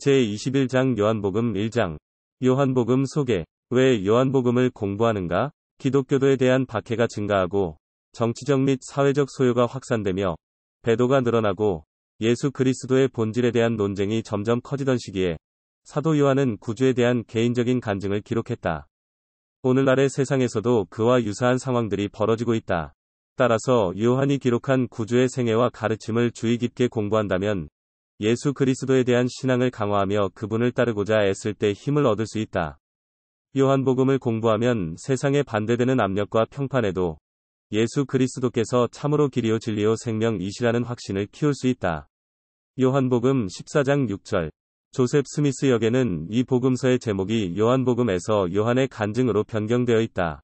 제21장 요한복음 1장 요한복음 소개. 왜 요한복음을 공부하는가? 기독교도에 대한 박해가 증가하고 정치적 및 사회적 소요가 확산되며 배도가 늘어나고 예수 그리스도의 본질에 대한 논쟁이 점점 커지던 시기에 사도 요한은 구주에 대한 개인적인 간증을 기록했다. 오늘날의 세상에서도 그와 유사한 상황들이 벌어지고 있다. 따라서 요한이 기록한 구주의 생애와 가르침을 주의 깊게 공부한다면 예수 그리스도에 대한 신앙을 강화하며 그분을 따르고자 애쓸 때 힘을 얻을 수 있다. 요한복음을 공부하면 세상에 반대되는 압력과 평판에도 예수 그리스도께서 참으로 길이요 진리요 생명이시라는 확신을 키울 수 있다. 요한복음 14장 6절. 조셉 스미스 역에는 이 복음서의 제목이 요한복음에서 요한의 간증으로 변경되어 있다.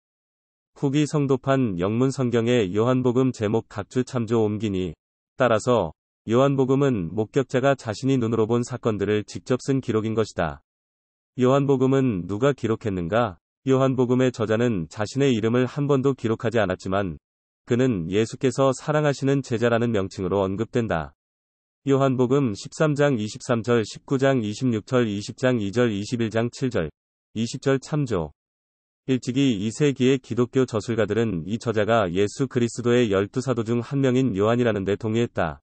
후기 성도판 영문 성경의 요한복음 제목 각주 참조 옮기니 따라서 요한복음은 목격자가 자신이 눈으로 본 사건들을 직접 쓴 기록인 것이다. 요한복음은 누가 기록했는가? 요한복음의 저자는 자신의 이름을 한 번도 기록하지 않았지만 그는 예수께서 사랑하시는 제자라는 명칭으로 언급된다. 요한복음 13장 23절 19장 26절 20장 2절 21장 7절 20절 참조. 일찍이 2세기의 기독교 저술가들은 이 저자가 예수 그리스도의 12사도 중 한 명인 요한이라는 데 동의했다.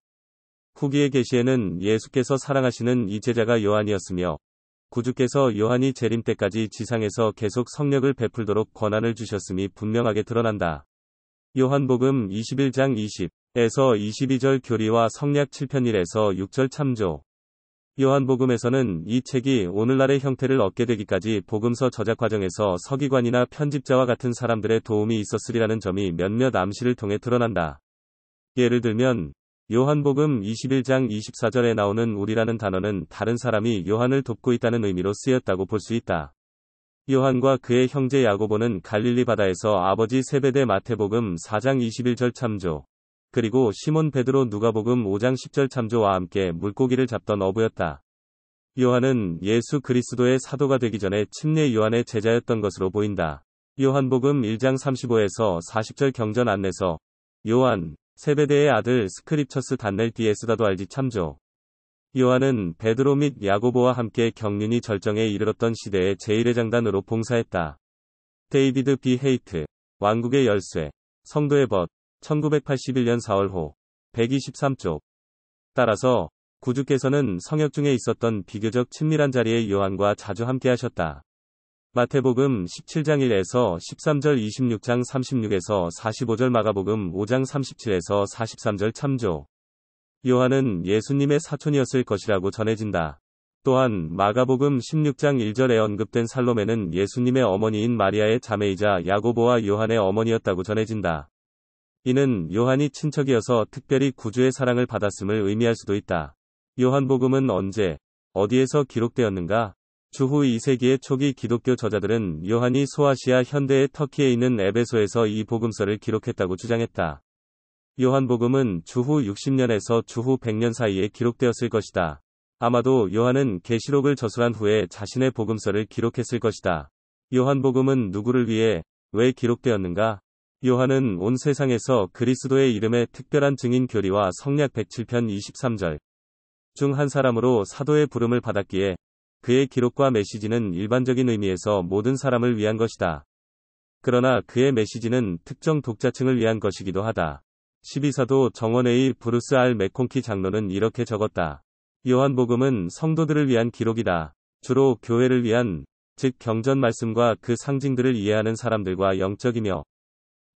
후기의 계시에는 예수께서 사랑하시는 이 제자가 요한이었으며 구주께서 요한이 재림 때까지 지상에서 계속 성령을 베풀도록 권한을 주셨음이 분명하게 드러난다. 요한복음 21장 20에서 22절 교리와 성약 7편 1에서 6절 참조. 요한복음에서는 이 책이 오늘날의 형태를 얻게 되기까지 복음서 저작 과정에서 서기관이나 편집자와 같은 사람들의 도움이 있었으리라는 점이 몇몇 암시를 통해 드러난다. 예를 들면 요한복음 21장 24절에 나오는 우리라는 단어는 다른 사람이 요한을 돕고 있다는 의미로 쓰였다고 볼 수 있다. 요한과 그의 형제 야고보는 갈릴리 바다에서 아버지 세베대 마태복음 4장 21절 참조. 그리고 시몬 베드로 누가복음 5장 10절 참조와 함께 물고기를 잡던 어부였다. 요한은 예수 그리스도의 사도가 되기 전에 침례 요한의 제자였던 것으로 보인다. 요한복음 1장 35에서 40절 경전 안내서. 요한, 세베대의 아들 스크립처스 단넬 디에스다도 알지 참조. 요한은 베드로 및 야고보와 함께 경륜이 절정에 이르렀던 시대의 제1회 장단으로 봉사했다. 데이비드 B. 헤이트, 왕국의 열쇠, 성도의 벗, 1981년 4월호, 123쪽. 따라서 구주께서는 성역 중에 있었던 비교적 친밀한 자리에 요한과 자주 함께 하셨다. 마태복음 17장 1에서 13절 26장 36에서 45절 마가복음 5장 37에서 43절 참조. 요한은 예수님의 사촌이었을 것이라고 전해진다. 또한 마가복음 16장 1절에 언급된 살로메는 예수님의 어머니인 마리아의 자매이자 야고보와 요한의 어머니였다고 전해진다. 이는 요한이 친척이어서 특별히 구주의 사랑을 받았음을 의미할 수도 있다. 요한복음은 언제, 어디에서 기록되었는가? 주후 2세기의 초기 기독교 저자들은 요한이 소아시아 현대의 터키에 있는 에베소에서 이 복음서를 기록했다고 주장했다. 요한복음은 주후 60년에서 주후 100년 사이에 기록되었을 것이다. 아마도 요한은 계시록을 저술한 후에 자신의 복음서를 기록했을 것이다. 요한복음은 누구를 위해, 왜 기록되었는가? 요한은 온 세상에서 그리스도의 이름의 특별한 증인 교리와 성약 107편 23절 중 한 사람으로 사도의 부름을 받았기에 그의 기록과 메시지는 일반적인 의미에서 모든 사람을 위한 것이다. 그러나 그의 메시지는 특정 독자층을 위한 것이기도 하다. 12사도 정원회의 브루스 R. 맥콘키 장로는 이렇게 적었다. 요한복음은 성도들을 위한 기록이다. 주로 교회를 위한, 즉 경전 말씀과 그 상징들을 이해하는 사람들과 영적이며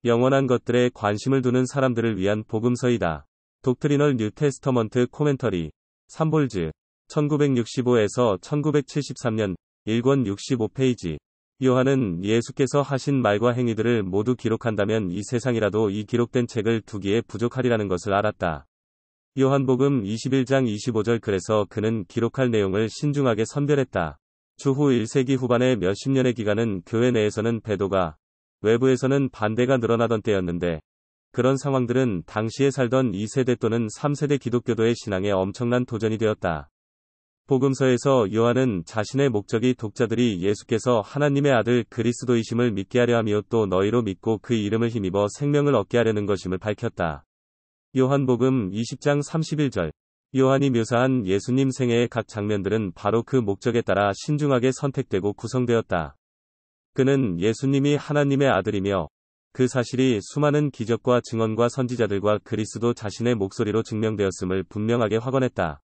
영원한 것들에 관심을 두는 사람들을 위한 복음서이다. 독트리널 뉴 테스터먼트 코멘터리, 삼볼즈, 1965에서 1973년, 1권 65페이지. 요한은 예수께서 하신 말과 행위들을 모두 기록한다면 이 세상이라도 이 기록된 책을 두기에 부족하리라는 것을 알았다. 요한복음 21장 25절 그래서 그는 기록할 내용을 신중하게 선별했다. 주후 1세기 후반의 몇십 년의 기간은 교회 내에서는 배도가, 외부에서는 반대가 늘어나던 때였는데 그런 상황들은 당시에 살던 2세대 또는 3세대 기독교도의 신앙에 엄청난 도전이 되었다. 복음서에서 요한은 자신의 목적이 독자들이 예수께서 하나님의 아들 그리스도이심을 믿게 하려 함이요 또 너희로 믿고 그 이름을 힘입어 생명을 얻게 하려는 것임을 밝혔다. 요한복음 20장 31절. 요한이 묘사한 예수님 생애의 각 장면들은 바로 그 목적에 따라 신중하게 선택되고 구성되었다. 그는 예수님이 하나님의 아들이며 그 사실이 수많은 기적과 증언과 선지자들과 그리스도 자신의 목소리로 증명되었음을 분명하게 확언했다.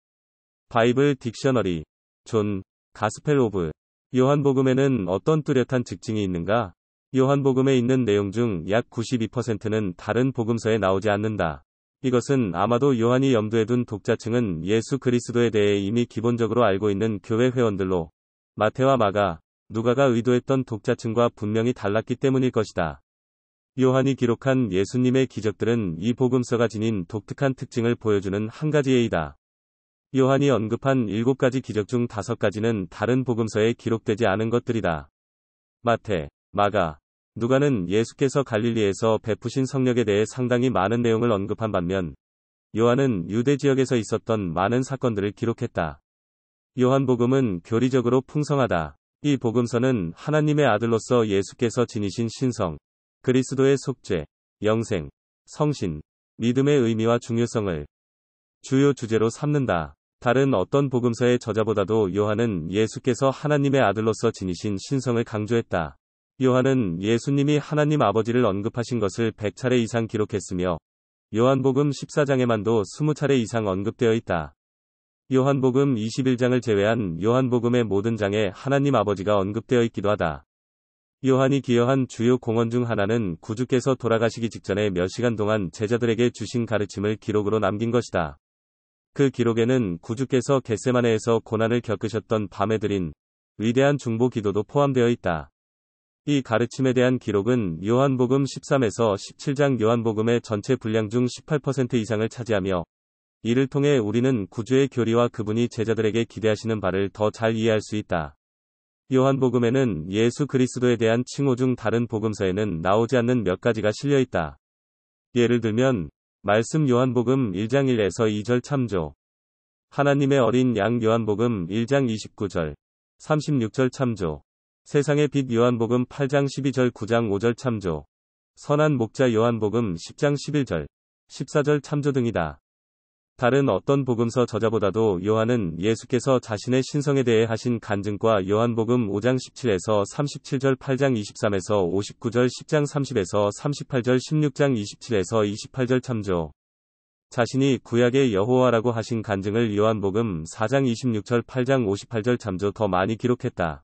바이블 딕셔너리, 존, 가스펠 오브 요한복음에는 어떤 뚜렷한 특징이 있는가? 요한복음에 있는 내용 중 약 92%는 다른 복음서에 나오지 않는다. 이것은 아마도 요한이 염두에 둔 독자층은 예수 그리스도에 대해 이미 기본적으로 알고 있는 교회 회원들로 마태와 마가, 누가가 의도했던 독자층과 분명히 달랐기 때문일 것이다. 요한이 기록한 예수님의 기적들은 이 복음서가 지닌 독특한 특징을 보여주는 한 가지 예이다. 요한이 언급한 7가지 기적 중 5가지는 다른 복음서에 기록되지 않은 것들이다. 마태, 마가, 누가는 예수께서 갈릴리에서 베푸신 성령에 대해 상당히 많은 내용을 언급한 반면 요한은 유대 지역에서 있었던 많은 사건들을 기록했다. 요한복음은 교리적으로 풍성하다. 이 복음서는 하나님의 아들로서 예수께서 지니신 신성, 그리스도의 속죄, 영생, 성신, 믿음의 의미와 중요성을 주요 주제로 삼는다. 다른 어떤 복음서의 저자보다도 요한은 예수께서 하나님의 아들로서 지니신 신성을 강조했다. 요한은 예수님이 하나님 아버지를 언급하신 것을 100차례 이상 기록했으며 요한복음 14장에만도 20차례 이상 언급되어 있다. 요한복음 21장을 제외한 요한복음의 모든 장에 하나님 아버지가 언급되어 있기도 하다. 요한이 기여한 주요 공헌 중 하나는 구주께서 돌아가시기 직전에 몇 시간 동안 제자들에게 주신 가르침을 기록으로 남긴 것이다. 그 기록에는 구주께서 겟세마네에서 고난을 겪으셨던 밤에 드린 위대한 중보 기도도 포함되어 있다. 이 가르침에 대한 기록은 요한복음 13에서 17장 요한복음의 전체 분량 중 18% 이상을 차지하며 이를 통해 우리는 구주의 교리와 그분이 제자들에게 기대하시는 바를 더 잘 이해할 수 있다. 요한복음에는 예수 그리스도에 대한 칭호 중 다른 복음서에는 나오지 않는 몇 가지가 실려 있다. 예를 들면 말씀 요한복음 1장 1에서 2절 참조, 하나님의 어린 양 요한복음 1장 29절, 36절 참조, 세상의 빛 요한복음 8장 12절 9장 5절 참조, 선한 목자 요한복음 10장 11절, 14절 참조 등이다. 다른 어떤 복음서 저자보다도 요한은 예수께서 자신의 신성에 대해 하신 간증과 요한복음 5장 17에서 37절 8장 23에서 59절 10장 30에서 38절 16장 27에서 28절 참조, 자신이 구약의 여호와라고 하신 간증을 요한복음 4장 26절 8장 58절 참조 더 많이 기록했다.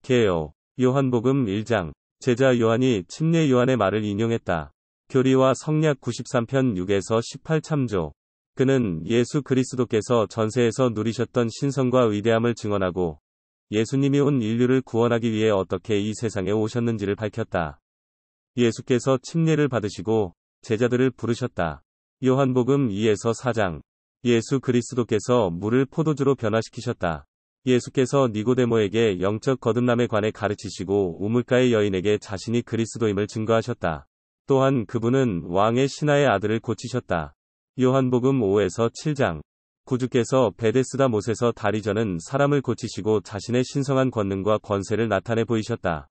개요. 요한복음 1장. 제자 요한이 침례 요한의 말을 인용했다. 교리와 성약 93편 6에서 18 참조. 그는 예수 그리스도께서 전세에서 누리셨던 신성과 위대함을 증언하고 예수님이 온 인류를 구원하기 위해 어떻게 이 세상에 오셨는지를 밝혔다. 예수께서 침례를 받으시고 제자들을 부르셨다. 요한복음 2에서 4장. 예수 그리스도께서 물을 포도주로 변화시키셨다. 예수께서 니고데모에게 영적 거듭남에 관해 가르치시고 우물가의 여인에게 자신이 그리스도임을 증거하셨다. 또한 그분은 왕의 신하의 아들을 고치셨다. 요한복음 5에서 7장. 구주께서 베데스다 못에서 다리 저는 사람을 고치시고 자신의 신성한 권능과 권세를 나타내 보이셨다.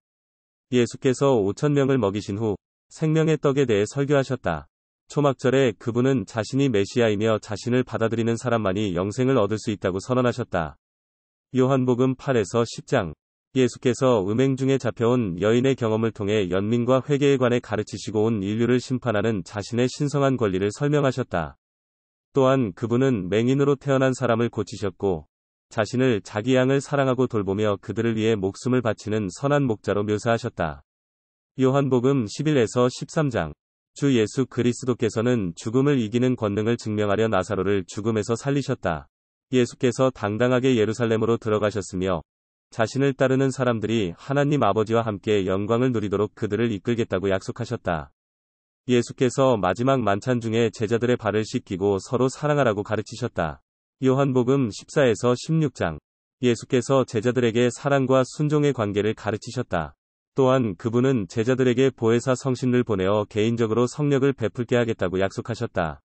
예수께서 5,000명을 먹이신 후 생명의 떡에 대해 설교하셨다. 초막절에 그분은 자신이 메시아이며 자신을 받아들이는 사람만이 영생을 얻을 수 있다고 선언하셨다. 요한복음 8에서 10장. 예수께서 음행 중에 잡혀온 여인의 경험을 통해 연민과 회개에 관해 가르치시고 온 인류를 심판하는 자신의 신성한 권리를 설명하셨다. 또한 그분은 맹인으로 태어난 사람을 고치셨고 자신을 자기 양을 사랑하고 돌보며 그들을 위해 목숨을 바치는 선한 목자로 묘사하셨다. 요한복음 11에서 13장. 주 예수 그리스도께서는 죽음을 이기는 권능을 증명하려 나사로를 죽음에서 살리셨다. 예수께서 당당하게 예루살렘으로 들어가셨으며 자신을 따르는 사람들이 하나님 아버지와 함께 영광을 누리도록 그들을 이끌겠다고 약속하셨다. 예수께서 마지막 만찬 중에 제자들의 발을 씻기고 서로 사랑하라고 가르치셨다. 요한복음 14에서 16장. 예수께서 제자들에게 사랑과 순종의 관계를 가르치셨다. 또한 그분은 제자들에게 보혜사 성신을 보내어 개인적으로 성령을 베풀게 하겠다고 약속하셨다.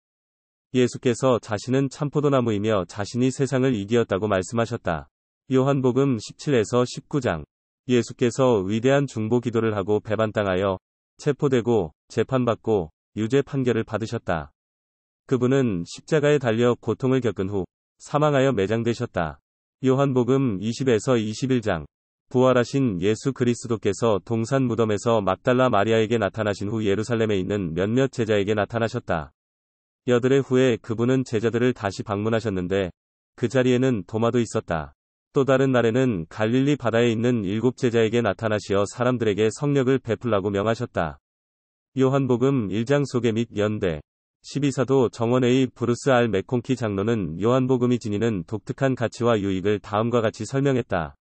예수께서 자신은 참포도나무이며 자신이 세상을 이기었다고 말씀하셨다. 요한복음 17에서 19장. 예수께서 위대한 중보 기도를 하고 배반당하여 체포되고 재판받고 유죄 판결을 받으셨다. 그분은 십자가에 달려 고통을 겪은 후 사망하여 매장되셨다. 요한복음 20에서 21장. 부활하신 예수 그리스도께서 동산 무덤에서 막달라 마리아에게 나타나신 후 예루살렘에 있는 몇몇 제자에게 나타나셨다. 여드레 후에 그분은 제자들을 다시 방문하셨는데 그 자리에는 도마도 있었다. 또 다른 날에는 갈릴리 바다에 있는 7 제자에게 나타나시어 사람들에게 성령을 베풀라고 명하셨다. 요한복음 1장 소개 및 연대. 12사도 정원의 브루스 알 맥콩키 장로는 요한복음이 지니는 독특한 가치와 유익을 다음과 같이 설명했다.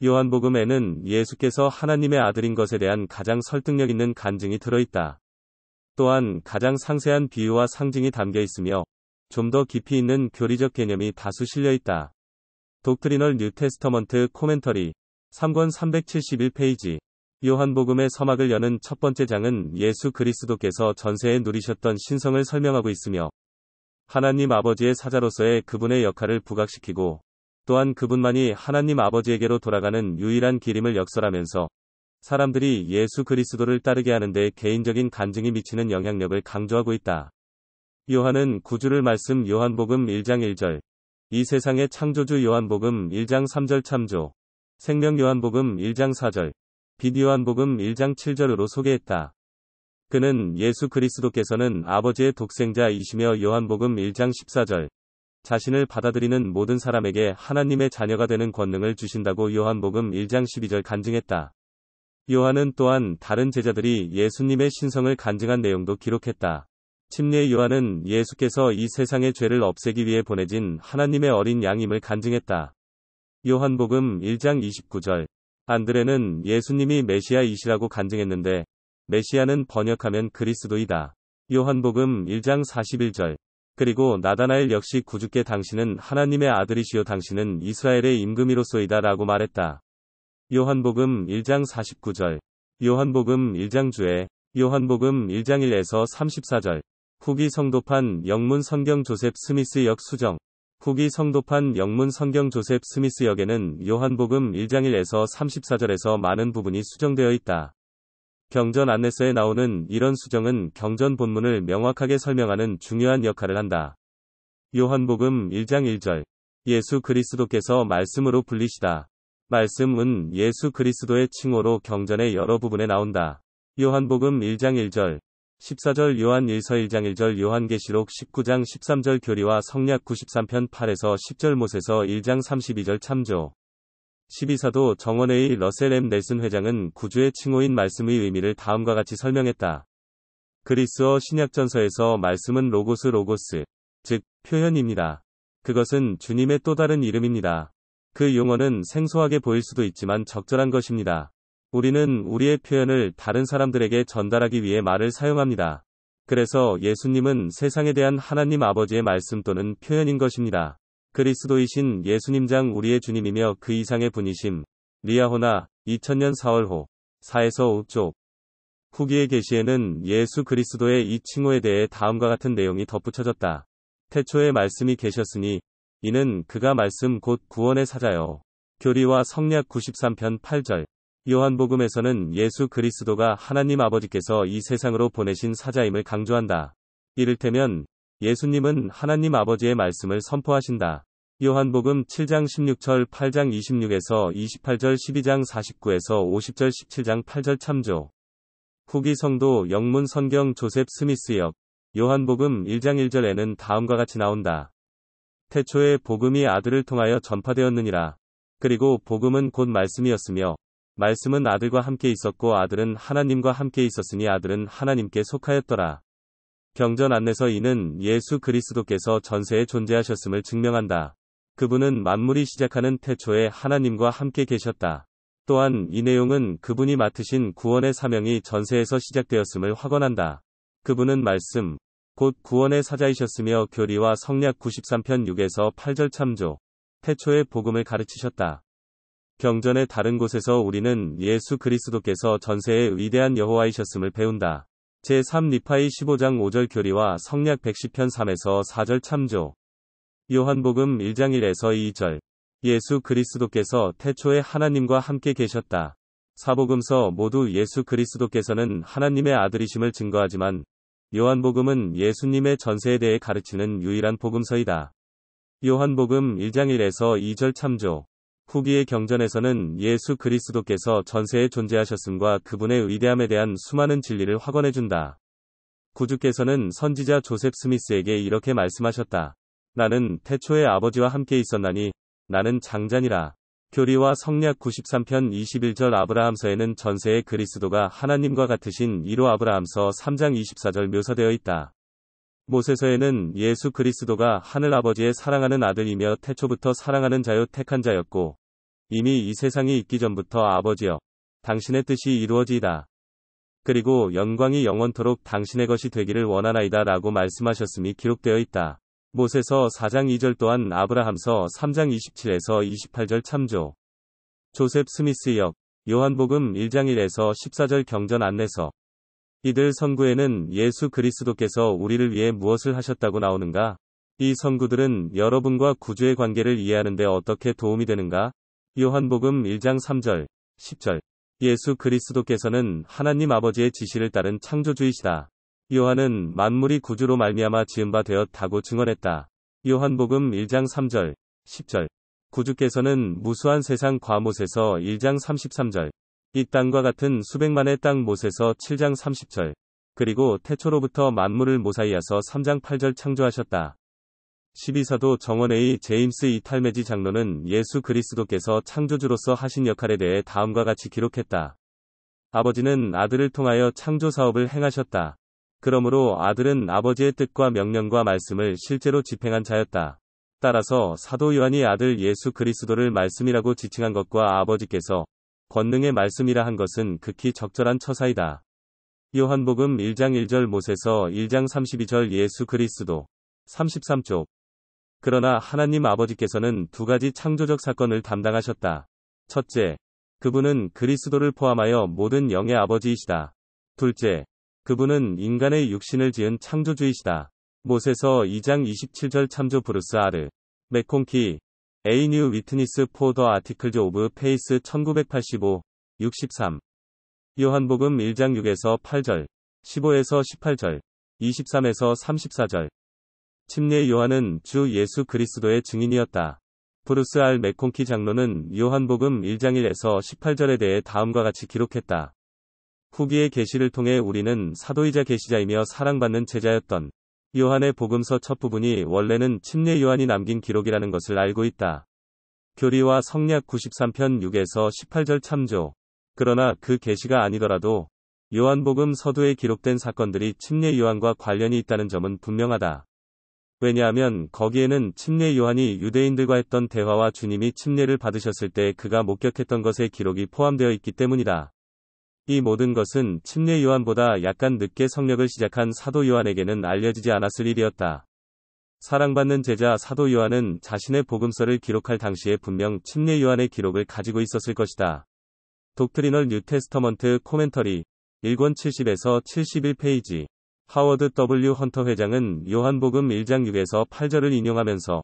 요한복음에는 예수께서 하나님의 아들인 것에 대한 가장 설득력 있는 간증이 들어있다. 또한 가장 상세한 비유와 상징이 담겨 있으며 좀 더 깊이 있는 교리적 개념이 다수 실려 있다. 독트리널 뉴 테스터먼트 코멘터리 3권 371페이지. 요한복음의 서막을 여는 첫 번째 장은 예수 그리스도께서 전세에 누리셨던 신성을 설명하고 있으며 하나님 아버지의 사자로서의 그분의 역할을 부각시키고 또한 그분만이 하나님 아버지에게로 돌아가는 유일한 길임을 역설하면서 사람들이 예수 그리스도를 따르게 하는 데 개인적인 간증이 미치는 영향력을 강조하고 있다. 요한은 구주를 말씀 요한복음 1장 1절, 이 세상의 창조주 요한복음 1장 3절 참조, 생명 요한복음 1장 4절, 빛 요한복음 1장 7절으로 소개했다. 그는 예수 그리스도께서는 아버지의 독생자이시며 요한복음 1장 14절, 자신을 받아들이는 모든 사람에게 하나님의 자녀가 되는 권능을 주신다고 요한복음 1장 12절 간증했다. 요한은 또한 다른 제자들이 예수님의 신성을 간증한 내용도 기록했다. 침례 요한은 예수께서 이 세상의 죄를 없애기 위해 보내진 하나님의 어린 양임을 간증했다. 요한복음 1장 29절. 안드레는 예수님이 메시아이시라고 간증했는데 메시아는 번역하면 그리스도이다. 요한복음 1장 41절. 그리고 나다나엘 역시 구주께 당신은 하나님의 아들이시요 당신은 이스라엘의 임금이로소이다 라고 말했다. 요한복음 1장 49절. 요한복음 1장 주에. 요한복음 1장 1에서 34절. 후기 성도판 영문 성경 조셉 스미스 역 수정. 후기 성도판 영문 성경 조셉 스미스 역에는 요한복음 1장 1에서 34절에서 많은 부분이 수정되어 있다. 경전 안내서에 나오는 이런 수정은 경전 본문을 명확하게 설명하는 중요한 역할을 한다. 요한복음 1장 1절. 예수 그리스도께서 말씀으로 불리시다. 말씀은 예수 그리스도의 칭호로 경전의 여러 부분에 나온다. 요한복음 1장 1절, 14절 요한 1서 1장 1절 요한계시록 19장 13절 교리와 성약 93편 8에서 10절 못에서 1장 32절 참조. 12사도 정원의 러셀 M 넬슨 회장은 구주의 칭호인 말씀의 의미를 다음과 같이 설명했다. 그리스어 신약전서에서 말씀은 로고스, 즉 표현입니다. 그것은 주님의 또 다른 이름입니다. 그 용어는 생소하게 보일 수도 있지만 적절한 것입니다. 우리는 우리의 표현을 다른 사람들에게 전달하기 위해 말을 사용합니다. 그래서 예수님은 세상에 대한 하나님 아버지의 말씀 또는 표현인 것입니다. 그리스도이신 예수님장 우리의 주님이며 그 이상의 분이심. 리아호나 2000년 4월호 4에서 5쪽. 후기의 계시에는 예수 그리스도의 이 칭호에 대해 다음과 같은 내용이 덧붙여졌다. 태초에 말씀이 계셨으니 이는 그가 말씀 곧 구원의 사자요. 교리와 성약 93편 8절. 요한복음에서는 예수 그리스도가 하나님 아버지께서 이 세상으로 보내신 사자임을 강조한다. 이를테면 예수님은 하나님 아버지의 말씀을 선포하신다. 요한복음 7장 16절 8장 26에서 28절 12장 49에서 50절 17장 8절 참조. 후기 성도 영문 성경 조셉 스미스 역. 요한복음 1장 1절에는 다음과 같이 나온다. 태초에 복음이 아들을 통하여 전파되었느니라. 그리고 복음은 곧 말씀이었으며 말씀은 아들과 함께 있었고 아들은 하나님과 함께 있었으니 아들은 하나님께 속하였더라. 경전 안내서 이는 예수 그리스도께서 전세에 존재하셨음을 증명한다. 그분은 만물이 시작하는 태초에 하나님과 함께 계셨다. 또한 이 내용은 그분이 맡으신 구원의 사명이 전세에서 시작되었음을 확언한다. 그분은 말씀, 곧 구원의 사자이셨으며 교리와 성약 93편 6에서 8절 참조. 태초에 복음을 가르치셨다. 경전의 다른 곳에서 우리는 예수 그리스도께서 전세의 위대한 여호와이셨음을 배운다. 제3 니파이 15장 5절 교리와 성약 110편 3에서 4절 참조. 요한복음 1장 1에서 2절. 예수 그리스도께서 태초에 하나님과 함께 계셨다. 사복음서 모두 예수 그리스도께서는 하나님의 아들이심을 증거하지만 요한복음은 예수님의 전세에 대해 가르치는 유일한 복음서이다. 요한복음 1장 1에서 2절 참조. 후기의 경전에서는 예수 그리스도께서 전세에 존재하셨음과 그분의 위대함에 대한 수많은 진리를 확언해준다. 구주께서는 선지자 조셉 스미스에게 이렇게 말씀하셨다. 나는 태초에 아버지와 함께 있었나니 나는 장자니라. 교리와 성략 93편 21절. 아브라함서에는 전세의 그리스도가 하나님과 같으신 이로 아브라함서 3장 24절 묘사되어 있다. 모세서에는 예수 그리스도가 하늘 아버지의 사랑하는 아들이며 태초부터 사랑하는 자요 택한 자였고 이미 이 세상이 있기 전부터 아버지여 당신의 뜻이 이루어지이다. 그리고 영광이 영원토록 당신의 것이 되기를 원하나이다 라고 말씀하셨음이 기록되어 있다. 모세서 4장 2절 또한 아브라함서 3장 27에서 28절 참조. 조셉 스미스 역, 요한복음 1장 1에서 14절 경전 안내서. 이들 선구에는 예수 그리스도께서 우리를 위해 무엇을 하셨다고 나오는가? 이 선구들은 여러분과 구주의 관계를 이해하는 데 어떻게 도움이 되는가? 요한복음 1장 3절, 10절. 예수 그리스도께서는 하나님 아버지의 지시를 따른 창조주이시다. 요한은 만물이 구주로 말미암아 지은 바 되었다고 증언했다. 요한복음 1장 3절, 10절. 구주께서는 무수한 세상 과못에서 1장 33절. 이 땅과 같은 수백만의 땅 못에서 7장 30절. 그리고 태초로부터 만물을 모사이아서 3장 8절 창조하셨다. 12사도 정원회의 제임스 이탈메지 장로는 예수 그리스도께서 창조주로서 하신 역할에 대해 다음과 같이 기록했다. 아버지는 아들을 통하여 창조 사업을 행하셨다. 그러므로 아들은 아버지의 뜻과 명령과 말씀을 실제로 집행한 자였다. 따라서 사도 요한이 아들 예수 그리스도를 말씀이라고 지칭한 것과 아버지께서 권능의 말씀이라 한 것은 극히 적절한 처사이다. 요한복음 1장 1절 모세서 1장 32절 예수 그리스도 33쪽. 그러나 하나님 아버지께서는 두 가지 창조적 사건을 담당하셨다. 첫째, 그분은 그리스도를 포함하여 모든 영의 아버지이시다. 둘째, 그분은 인간의 육신을 지은 창조주이시다. 모세서 2장 27절 참조. 브루스 아르 맥콩키 A New Witness for the Articles of Faith 1985, 63. 요한복음 1장 6에서 8절, 15에서 18절, 23에서 34절. 침례 요한은 주 예수 그리스도의 증인이었다. 브루스 알 맥콩키 장로는 요한복음 1장 1에서 18절에 대해 다음과 같이 기록했다. 후기의 계시를 통해 우리는 사도이자 계시자이며 사랑받는 제자였던 요한의 복음서 첫 부분이 원래는 침례 요한이 남긴 기록이라는 것을 알고 있다. 교리와 성략 93편 6에서 18절 참조. 그러나 그 계시가 아니더라도 요한복음 서두에 기록된 사건들이 침례 요한과 관련이 있다는 점은 분명하다. 왜냐하면 거기에는 침례 요한이 유대인들과 했던 대화와 주님이 침례를 받으셨을 때 그가 목격했던 것의 기록이 포함되어 있기 때문이다. 이 모든 것은 침례 요한보다 약간 늦게 성역을 시작한 사도 요한에게는 알려지지 않았을 일이었다. 사랑받는 제자 사도 요한은 자신의 복음서를 기록할 당시에 분명 침례 요한의 기록을 가지고 있었을 것이다. 독트리널 뉴 테스터먼트 코멘터리 1권 70에서 71페이지. 하워드 W. 헌터 회장은 요한복음 1장 6에서 8절을 인용하면서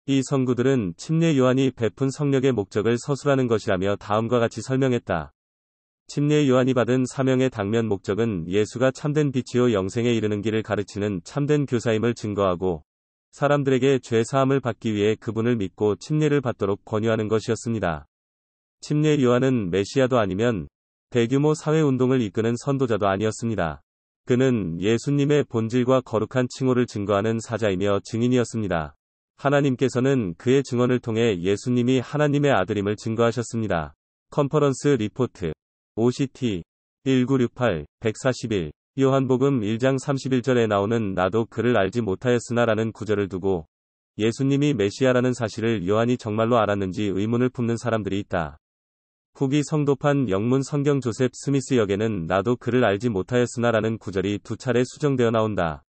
이 선구들은 침례 요한이 베푼 성령의 목적을 서술하는 것이라며 다음과 같이 설명했다. 침례 요한이 받은 사명의 당면 목적은 예수가 참된 빛이요 영생에 이르는 길을 가르치는 참된 교사임을 증거하고 사람들에게 죄 사함을 받기 위해 그분을 믿고 침례를 받도록 권유하는 것이었습니다. 침례 요한은 메시아도 아니면 대규모 사회운동을 이끄는 선도자도 아니었습니다. 그는 예수님의 본질과 거룩한 칭호를 증거하는 사자이며 증인이었습니다. 하나님께서는 그의 증언을 통해 예수님이 하나님의 아들임을 증거하셨습니다. 컨퍼런스 리포트 OCT 1968, 141. 요한복음 1장 31절에 나오는 나도 그를 알지 못하였으나 라는 구절을 두고 예수님이 메시아라는 사실을 요한이 정말로 알았는지 의문을 품는 사람들이 있다. 후기 성도판 영문 성경 조셉 스미스 역에는 나도 그를 알지 못하였으나 라는 구절이 두 차례 수정되어 나온다.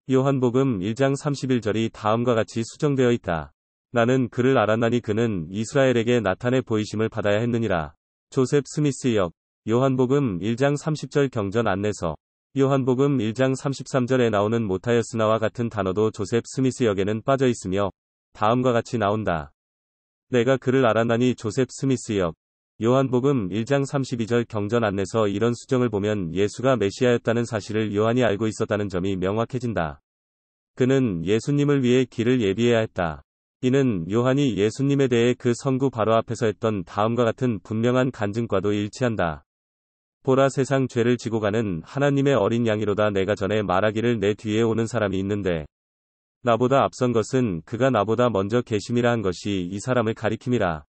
요한복음 1장 31절이 다음과 같이 수정되어 있다. 나는 그를 알았나니 그는 이스라엘에게 나타내 보이심을 받아야 했느니라. 조셉 스미스 역, 요한복음 1장 30절 경전 안내서. 요한복음 1장 33절에 나오는 못하였으나와 같은 단어도 조셉 스미스 역에는 빠져 있으며 다음과 같이 나온다. 내가 그를 알았나니 조셉 스미스 역, 요한복음 1장 32절 경전 안내서 이런 수정을 보면 예수가 메시아였다는 사실을 요한이 알고 있었다는 점이 명확해진다. 그는 예수님을 위해 길을 예비해야 했다. 이는 요한이 예수님에 대해 그 성구 바로 앞에서 했던 다음과 같은 분명한 간증과도 일치한다. 보라, 세상 죄를 지고 가는 하나님의 어린 양이로다. 내가 전에 말하기를 내 뒤에 오는 사람이 있는데 나보다 앞선 것은 그가 나보다 먼저 계심이라 한 것이 이 사람을 가리킴이라.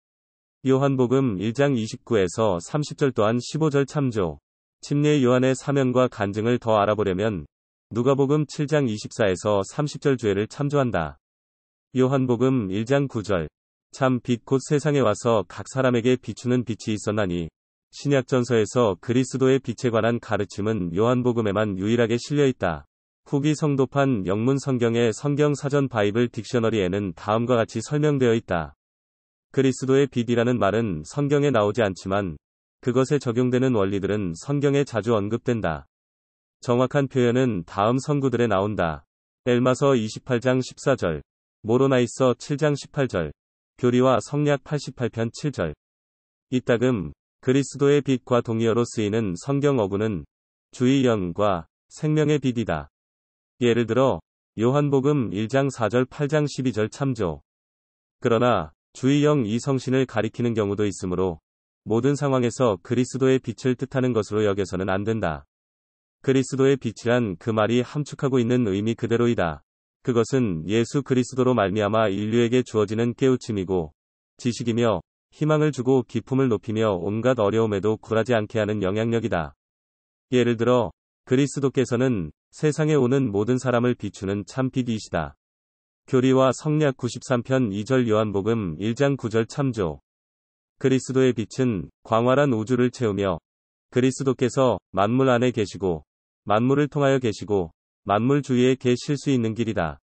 요한복음 1장 29에서 30절 또한 15절 참조. 침례 요한의 사명과 간증을 더 알아보려면 누가복음 7장 24에서 30절 주애를 참조한다. 요한복음 1장 9절. 참 빛 곧 세상에 와서 각 사람에게 비추는 빛이 있었나니. 신약전서에서 그리스도의 빛에 관한 가르침은 요한복음에만 유일하게 실려있다. 후기 성도판 영문 성경의 성경사전 바이블 딕셔너리에는 다음과 같이 설명되어 있다. 그리스도의 빛이라는 말은 성경에 나오지 않지만 그것에 적용되는 원리들은 성경에 자주 언급된다. 정확한 표현은 다음 성구들에 나온다. 엘마서 28장 14절, 모로나이서 7장 18절, 교리와 성약 88편 7절. 이따금 그리스도의 빛과 동의어로 쓰이는 성경 어구는 주의 영과 생명의 빛이다. 예를 들어 요한복음 1장 4절 8장 12절 참조. 그러나 주의 영 이 성신을 가리키는 경우도 있으므로 모든 상황에서 그리스도의 빛을 뜻하는 것으로 여겨서는 안 된다. 그리스도의 빛이란 그 말이 함축하고 있는 의미 그대로이다. 그것은 예수 그리스도로 말미암아 인류에게 주어지는 깨우침이고 지식이며 희망을 주고 기품을 높이며 온갖 어려움에도 굴하지 않게 하는 영향력이다. 예를 들어 그리스도께서는 세상에 오는 모든 사람을 비추는 참 빛이시다. 교리와 성약 93편 2절 요한복음 1장 9절 참조. 그리스도의 빛은 광활한 우주를 채우며 그리스도께서 만물 안에 계시고 만물을 통하여 계시고 만물 주위에 계실 수 있는 길이다.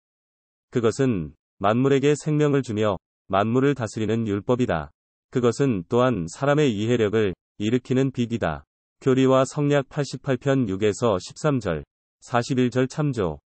그것은 만물에게 생명을 주며 만물을 다스리는 율법이다. 그것은 또한 사람의 이해력을 일으키는 빛이다. 교리와 성약 88편 6에서 13절, 41절 참조.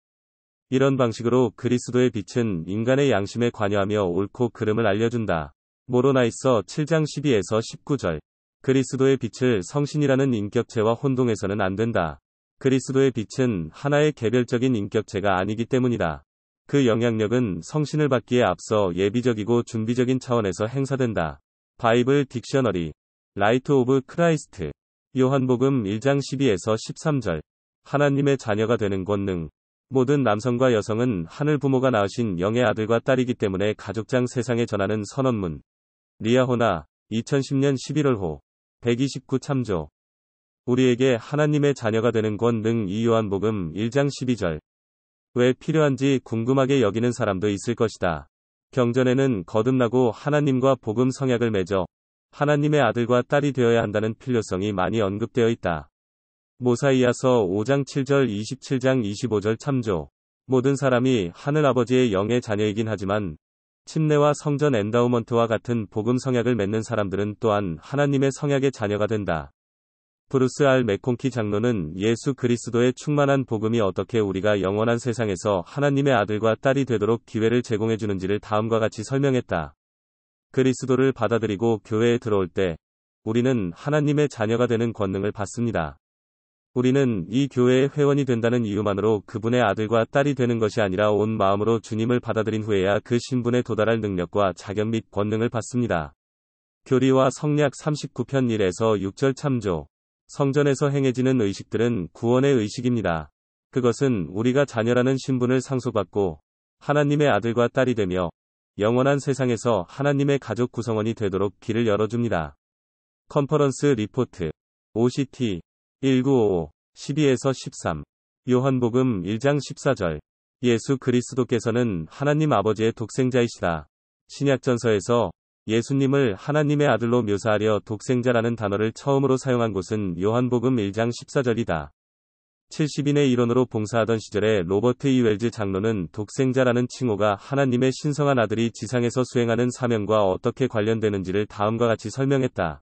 이런 방식으로 그리스도의 빛은 인간의 양심에 관여하며 옳고 그름을 알려준다. 모로나이서 7장 12에서 19절. 그리스도의 빛을 성신이라는 인격체와 혼동해서는 안 된다. 그리스도의 빛은 하나의 개별적인 인격체가 아니기 때문이다. 그 영향력은 성신을 받기에 앞서 예비적이고 준비적인 차원에서 행사된다. 바이블 딕셔너리. 라이트 오브 크라이스트. 요한복음 1장 12에서 13절. 하나님의 자녀가 되는 권능. 모든 남성과 여성은 하늘 부모가 낳으신 영의 아들과 딸이기 때문에 가족장 세상에 전하는 선언문. 리아호나 2010년 11월호 129 참조. 우리에게 하나님의 자녀가 되는 권능. 이 요한복음 1장 12절. 왜 필요한지 궁금하게 여기는 사람도 있을 것이다. 경전에는 거듭나고 하나님과 복음 성약을 맺어 하나님의 아들과 딸이 되어야 한다는 필요성이 많이 언급되어 있다. 모사이아서 5장 7절 27장 25절 참조. 모든 사람이 하늘아버지의 영의 자녀이긴 하지만 침례와 성전 엔다우먼트와 같은 복음 성약을 맺는 사람들은 또한 하나님의 성약의 자녀가 된다. 브루스 R. 맥콘키 장로는 예수 그리스도의 충만한 복음이 어떻게 우리가 영원한 세상에서 하나님의 아들과 딸이 되도록 기회를 제공해 주는지를 다음과 같이 설명했다. 그리스도를 받아들이고 교회에 들어올 때 우리는 하나님의 자녀가 되는 권능을 받습니다. 우리는 이 교회의 회원이 된다는 이유만으로 그분의 아들과 딸이 되는 것이 아니라 온 마음으로 주님을 받아들인 후에야 그 신분에 도달할 능력과 자격 및 권능을 받습니다. 교리와 성약 39편 1에서 6절 참조. 성전에서 행해지는 의식들은 구원의 의식입니다. 그것은 우리가 자녀라는 신분을 상속받고 하나님의 아들과 딸이 되며 영원한 세상에서 하나님의 가족 구성원이 되도록 길을 열어줍니다. 컨퍼런스 리포트 OCT 1955 12에서 13. 요한복음 1장 14절. 예수 그리스도께서는 하나님 아버지의 독생자이시다. 신약전서에서 예수님을 하나님의 아들로 묘사하려 독생자라는 단어를 처음으로 사용한 곳은 요한복음 1장 14절이다. 70인의 이론으로 봉사하던 시절에 로버트 E. 웰즈 장로는 독생자라는 칭호가 하나님의 신성한 아들이 지상에서 수행하는 사명과 어떻게 관련되는지를 다음과 같이 설명했다.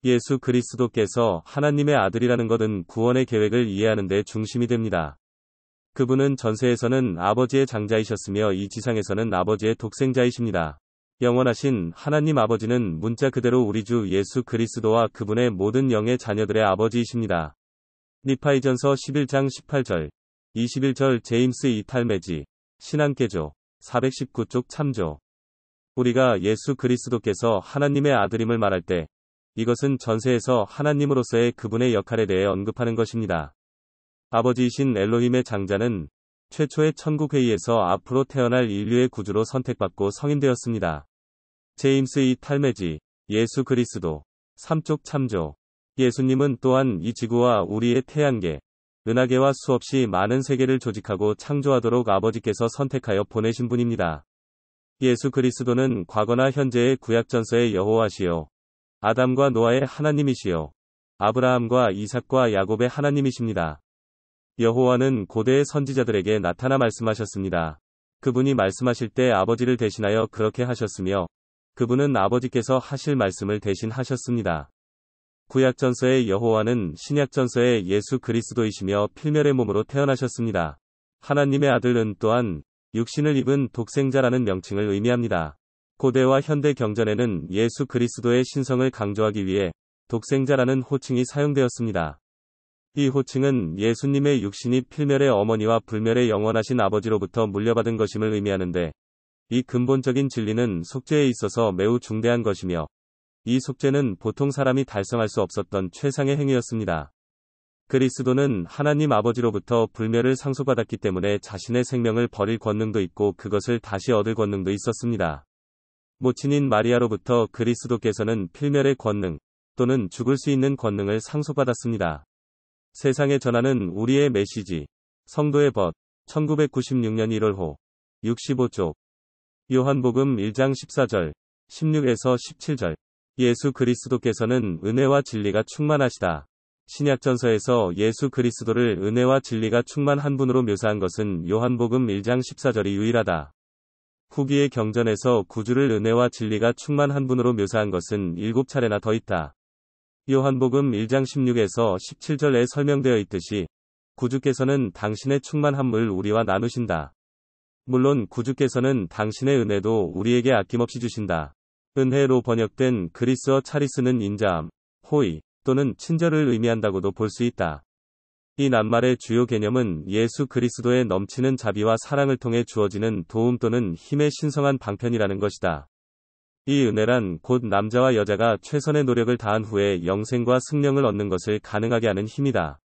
예수 그리스도께서 하나님의 아들이라는 것은 구원의 계획을 이해하는 데 중심이 됩니다. 그분은 전세에서는 아버지의 장자이셨으며 이 지상에서는 아버지의 독생자이십니다. 영원하신 하나님 아버지는 문자 그대로 우리 주 예수 그리스도와 그분의 모든 영의 자녀들의 아버지이십니다. 니파이전서 11장 18절, 21절 제임스 이 탈메지, 신앙개조, 419쪽 참조. 우리가 예수 그리스도께서 하나님의 아들임을 말할 때, 이것은 전세에서 하나님으로서의 그분의 역할에 대해 언급하는 것입니다. 아버지이신 엘로힘의 장자는 최초의 천국회의에서 앞으로 태어날 인류의 구주로 선택받고 성인되었습니다. 제임스 이 탈메지, 예수 그리스도, 3쪽 참조. 예수님은 또한 이 지구와 우리의 태양계, 은하계와 수없이 많은 세계를 조직하고 창조하도록 아버지께서 선택하여 보내신 분입니다. 예수 그리스도는 과거나 현재의 구약전서의 여호와시요, 아담과 노아의 하나님이시요, 아브라함과 이삭과 야곱의 하나님이십니다. 여호와는 고대의 선지자들에게 나타나 말씀하셨습니다. 그분이 말씀하실 때 아버지를 대신하여 그렇게 하셨으며, 그분은 아버지께서 하실 말씀을 대신하셨습니다. 구약전서의 여호와는 신약전서의 예수 그리스도이시며 필멸의 몸으로 태어나셨습니다. 하나님의 아들은 또한 육신을 입은 독생자라는 명칭을 의미합니다. 고대와 현대 경전에는 예수 그리스도의 신성을 강조하기 위해 독생자라는 호칭이 사용되었습니다. 이 호칭은 예수님의 육신이 필멸의 어머니와 불멸의 영원하신 아버지로부터 물려받은 것임을 의미하는데, 이 근본적인 진리는 속죄에 있어서 매우 중대한 것이며, 이 속죄는 보통 사람이 달성할 수 없었던 최상의 행위였습니다. 그리스도는 하나님 아버지로부터 불멸을 상속받았기 때문에 자신의 생명을 버릴 권능도 있고 그것을 다시 얻을 권능도 있었습니다. 모친인 마리아로부터 그리스도께서는 필멸의 권능, 또는 죽을 수 있는 권능을 상속받았습니다. 세상에 전하는 우리의 메시지, 성도의 벗, 1996년 1월호, 65쪽. 요한복음 1장 14절, 16에서 17절. 예수 그리스도께서는 은혜와 진리가 충만하시다. 신약전서에서 예수 그리스도를 은혜와 진리가 충만한 분으로 묘사한 것은 요한복음 1장 14절이 유일하다. 후기의 경전에서 구주를 은혜와 진리가 충만한 분으로 묘사한 것은 7차례나 더 있다. 요한복음 1장 16에서 17절에 설명되어 있듯이 구주께서는 당신의 충만함을 우리와 나누신다. 물론 구주께서는 당신의 은혜도 우리에게 아낌없이 주신다. 은혜로 번역된 그리스어 차리스는 인자함, 호의 또는 친절을 의미한다고도 볼 수 있다. 이 낱말의 주요 개념은 예수 그리스도의 넘치는 자비와 사랑을 통해 주어지는 도움 또는 힘의 신성한 방편이라는 것이다. 이 은혜란 곧 남자와 여자가 최선의 노력을 다한 후에 영생과 승령을 얻는 것을 가능하게 하는 힘이다.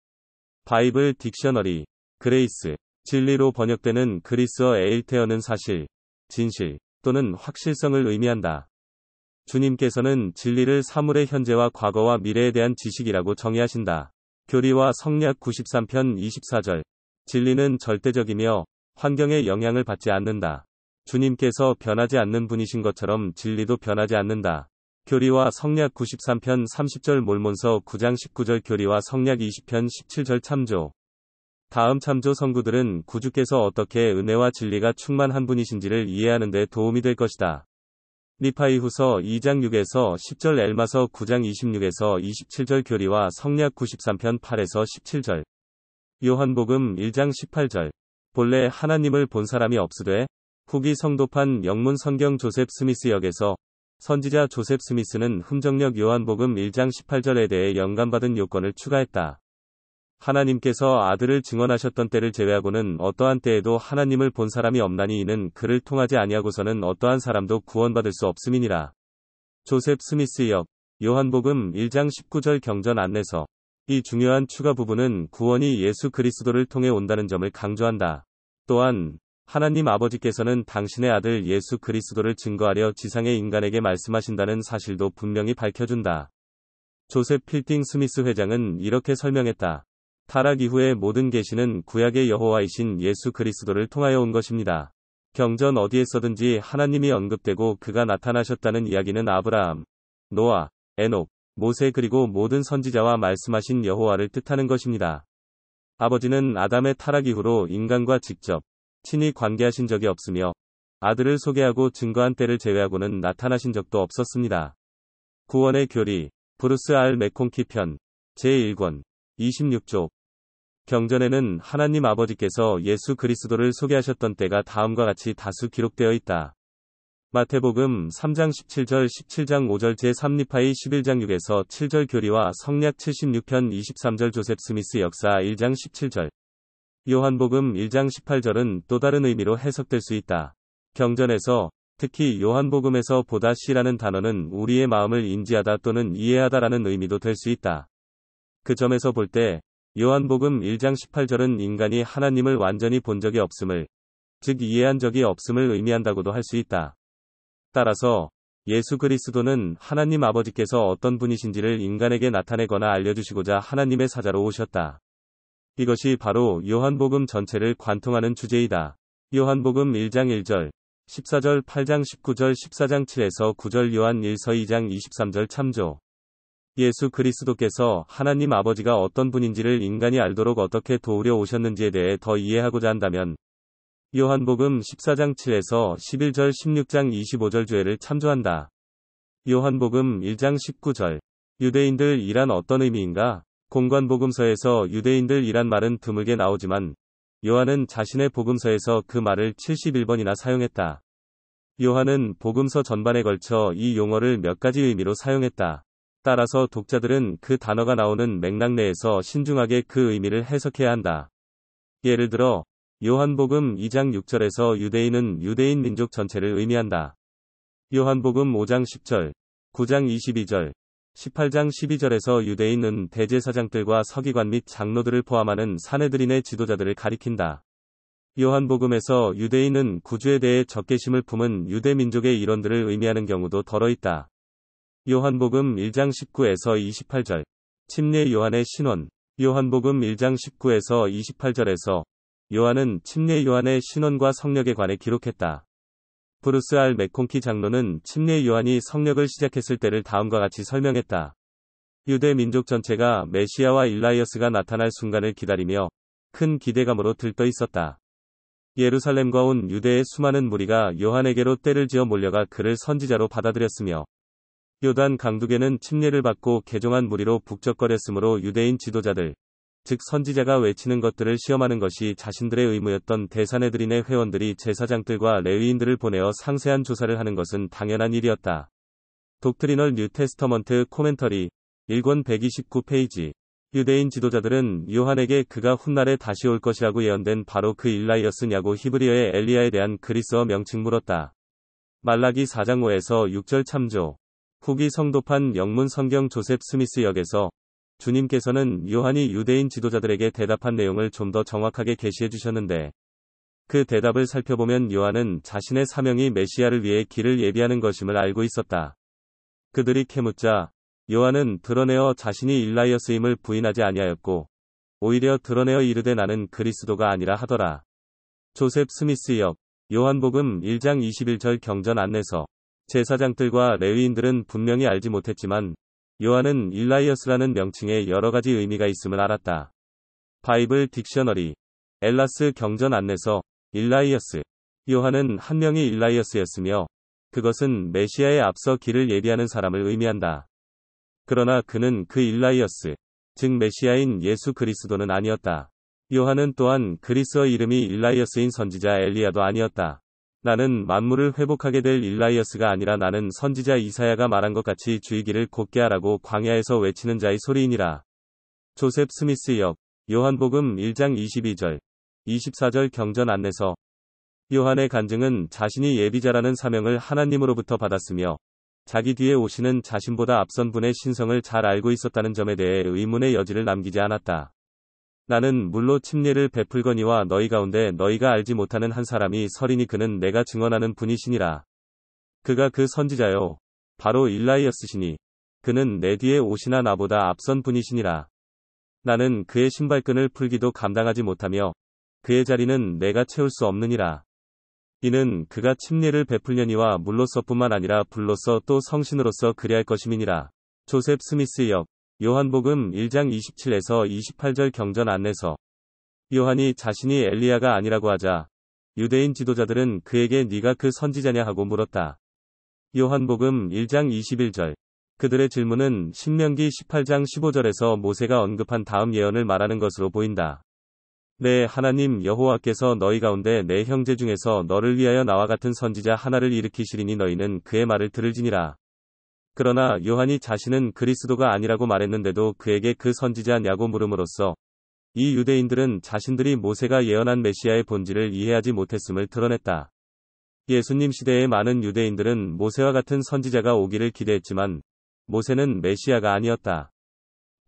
바이블 딕셔너리, 그레이스, 진리로 번역되는 그리스어 에일테어는 사실, 진실 또는 확실성을 의미한다. 주님께서는 진리를 사물의 현재와 과거와 미래에 대한 지식이라고 정의하신다. 교리와 성약 93편 24절. 진리는 절대적이며 환경의 영향을 받지 않는다. 주님께서 변하지 않는 분이신 것처럼 진리도 변하지 않는다. 교리와 성약 93편 30절 몰몬서 9장 19절 교리와 성약 20편 17절 참조. 다음 참조 성구들은 구주께서 어떻게 은혜와 진리가 충만한 분이신지를 이해하는 데 도움이 될 것이다. 니파이후서 2장 6에서 10절 엘마서 9장 26에서 27절 교리와 성약 93편 8에서 17절. 요한복음 1장 18절. 본래 하나님을 본 사람이 없으되 후기 성도판 영문 성경 조셉 스미스 역에서 선지자 조셉 스미스는 흠정력 요한복음 1장 18절에 대해 영감받은 요건을 추가했다. 하나님께서 아들을 증언하셨던 때를 제외하고는 어떠한 때에도 하나님을 본 사람이 없나니 이는 그를 통하지 아니하고서는 어떠한 사람도 구원받을 수 없음이니라. 조셉 스미스 역, 요한복음 1장 19절 경전 안내서. 이 중요한 추가 부분은 구원이 예수 그리스도를 통해 온다는 점을 강조한다. 또한 하나님 아버지께서는 당신의 아들 예수 그리스도를 증거하려 지상의 인간에게 말씀하신다는 사실도 분명히 밝혀준다. 조셉 필딩 스미스 회장은 이렇게 설명했다. 타락 이후의 모든 계시는 구약의 여호와이신 예수 그리스도를 통하여 온 것입니다. 경전 어디에서든지 하나님이 언급되고 그가 나타나셨다는 이야기는 아브라함, 노아, 에녹, 모세 그리고 모든 선지자와 말씀하신 여호와를 뜻하는 것입니다. 아버지는 아담의 타락 이후로 인간과 직접, 친히 관계하신 적이 없으며 아들을 소개하고 증거한 때를 제외하고는 나타나신 적도 없었습니다. 구원의 교리, 브루스 알 맥콩키 편, 제1권, 26쪽. 경전에는 하나님 아버지께서 예수 그리스도를 소개하셨던 때가 다음과 같이 다수 기록되어 있다. 마태복음 3장 17절 17장 5절 제3리파이 11장 6에서 7절 교리와 성략 76편 23절 조셉 스미스 역사 1장 17절 요한복음 1장 18절은 또 다른 의미로 해석될 수 있다. 경전에서 특히 요한복음에서 보다 시라는 단어는 우리의 마음을 인지하다 또는 이해하다라는 의미도 될 수 있다. 그 점에서 볼 때 요한복음 1장 18절은 인간이 하나님을 완전히 본 적이 없음을, 즉 이해한 적이 없음을 의미한다고도 할 수 있다. 따라서 예수 그리스도는 하나님 아버지께서 어떤 분이신지를 인간에게 나타내거나 알려주시고자 하나님의 사자로 오셨다. 이것이 바로 요한복음 전체를 관통하는 주제이다. 요한복음 1장 1절, 14절 8장 19절 14장 7에서 9절 요한 1서 2장 23절 참조. 예수 그리스도께서 하나님 아버지가 어떤 분인지를 인간이 알도록 어떻게 도우려 오셨는지에 대해 더 이해하고자 한다면 요한복음 14장 7에서 11절 16장 25절 주애를 참조한다. 요한복음 1장 19절 유대인들이란 어떤 의미인가? 공관복음서에서 유대인들이란 말은 드물게 나오지만 요한은 자신의 복음서에서 그 말을 71번이나 사용했다. 요한은 복음서 전반에 걸쳐 이 용어를 몇 가지 의미로 사용했다. 따라서 독자들은 그 단어가 나오는 맥락 내에서 신중하게 그 의미를 해석해야 한다. 예를 들어 요한복음 2장 6절에서 유대인은 유대인 민족 전체를 의미한다. 요한복음 5장 10절, 9장 22절, 18장 12절에서 유대인은 대제사장들과 서기관 및 장로들을 포함하는 사내들인의 지도자들을 가리킨다. 요한복음에서 유대인은 구주에 대해 적개심을 품은 유대 민족의 일원들을 의미하는 경우도 덜어 있다. 요한복음 1장 19에서 28절, 침례 요한의 신원. 요한복음 1장 19에서 28절에서 요한은 침례 요한의 신원과 성력에 관해 기록했다. 브루스 R. 맥콘키 장로는 침례 요한이 성력을 시작했을 때를 다음과 같이 설명했다. 유대 민족 전체가 메시아와 일라이어스가 나타날 순간을 기다리며 큰 기대감으로 들떠 있었다. 예루살렘과 온 유대의 수많은 무리가 요한에게로 떼를 지어 몰려가 그를 선지자로 받아들였으며 요단 강둑에는 침례를 받고 개종한 무리로 북적거렸으므로 유대인 지도자들, 즉 선지자가 외치는 것들을 시험하는 것이 자신들의 의무였던 대사내들인의 회원들이 제사장들과 레위인들을 보내어 상세한 조사를 하는 것은 당연한 일이었다. 독트리널 뉴 테스터먼트 코멘터리 1권 129페이지. 유대인 지도자들은 요한에게 그가 훗날에 다시 올 것이라고 예언된 바로 그 일라이어스냐고 히브리어의 엘리야에 대한 그리스어 명칭 물었다. 말라기 4장 5에서 6절 참조. 후기 성도판 영문 성경 조셉 스미스 역에서 주님께서는 요한이 유대인 지도자들에게 대답한 내용을 좀 더 정확하게 계시해 주셨는데 그 대답을 살펴보면 요한은 자신의 사명이 메시아를 위해 길을 예비하는 것임을 알고 있었다. 그들이 캐묻자 요한은 드러내어 자신이 일라이어스임을 부인하지 아니하였고 오히려 드러내어 이르되 나는 그리스도가 아니라 하더라. 조셉 스미스 역 요한복음 1장 21절 경전 안내서. 제사장들과 레위인들은 분명히 알지 못했지만 요한은 일라이어스라는 명칭에 여러 가지 의미가 있음을 알았다. 바이블 딕셔너리 엘라스 경전 안내서. 일라이어스. 요한은 한 명이 일라이어스였으며 그것은 메시아에 앞서 길을 예비하는 사람을 의미한다. 그러나 그는 그 일라이어스, 즉 메시아인 예수 그리스도는 아니었다. 요한은 또한 그리스어 이름이 일라이어스인 선지자 엘리야도 아니었다. 나는 만물을 회복하게 될 일라이어스가 아니라 나는 선지자 이사야가 말한 것 같이 주의 길을 곧게 하라고 광야에서 외치는 자의 소리이니라. 조셉 스미스 역 요한복음 1장 22절, 24절 경전 안내서. 요한의 간증은 자신이 예비자라는 사명을 하나님으로부터 받았으며 자기 뒤에 오시는 자신보다 앞선 분의 신성을 잘 알고 있었다는 점에 대해 의문의 여지를 남기지 않았다. 나는 물로 침례를 베풀거니와 너희 가운데 너희가 알지 못하는 한 사람이 서리니 그는 내가 증언하는 분이시니라. 그가 그 선지자요 바로 일라이어스시니 그는 내 뒤에 오시나 나보다 앞선 분이시니라. 나는 그의 신발끈을 풀기도 감당하지 못하며 그의 자리는 내가 채울 수 없느니라. 이는 그가 침례를 베풀려니와 물로서뿐만 아니라 불로서 또 성신으로서 그리할 것임이니라. 조셉 스미스 역 요한복음 1장 27에서 28절 경전 안내서. 요한이 자신이 엘리야가 아니라고 하자 유대인 지도자들은 그에게 네가 그 선지자냐 하고 물었다. 요한복음 1장 21절. 그들의 질문은 신명기 18장 15절에서 모세가 언급한 다음 예언을 말하는 것으로 보인다. 내 하나님 여호와께서 너희 가운데 내 형제 중에서 너를 위하여 나와 같은 선지자 하나를 일으키시리니 너희는 그의 말을 들을지니라. 그러나 요한이 자신은 그리스도가 아니라고 말했는데도 그에게 그 선지자냐고 물음으로써 이 유대인들은 자신들이 모세가 예언한 메시아의 본질을 이해하지 못했음을 드러냈다. 예수님 시대의 많은 유대인들은 모세와 같은 선지자가 오기를 기대했지만 모세는 메시아가 아니었다.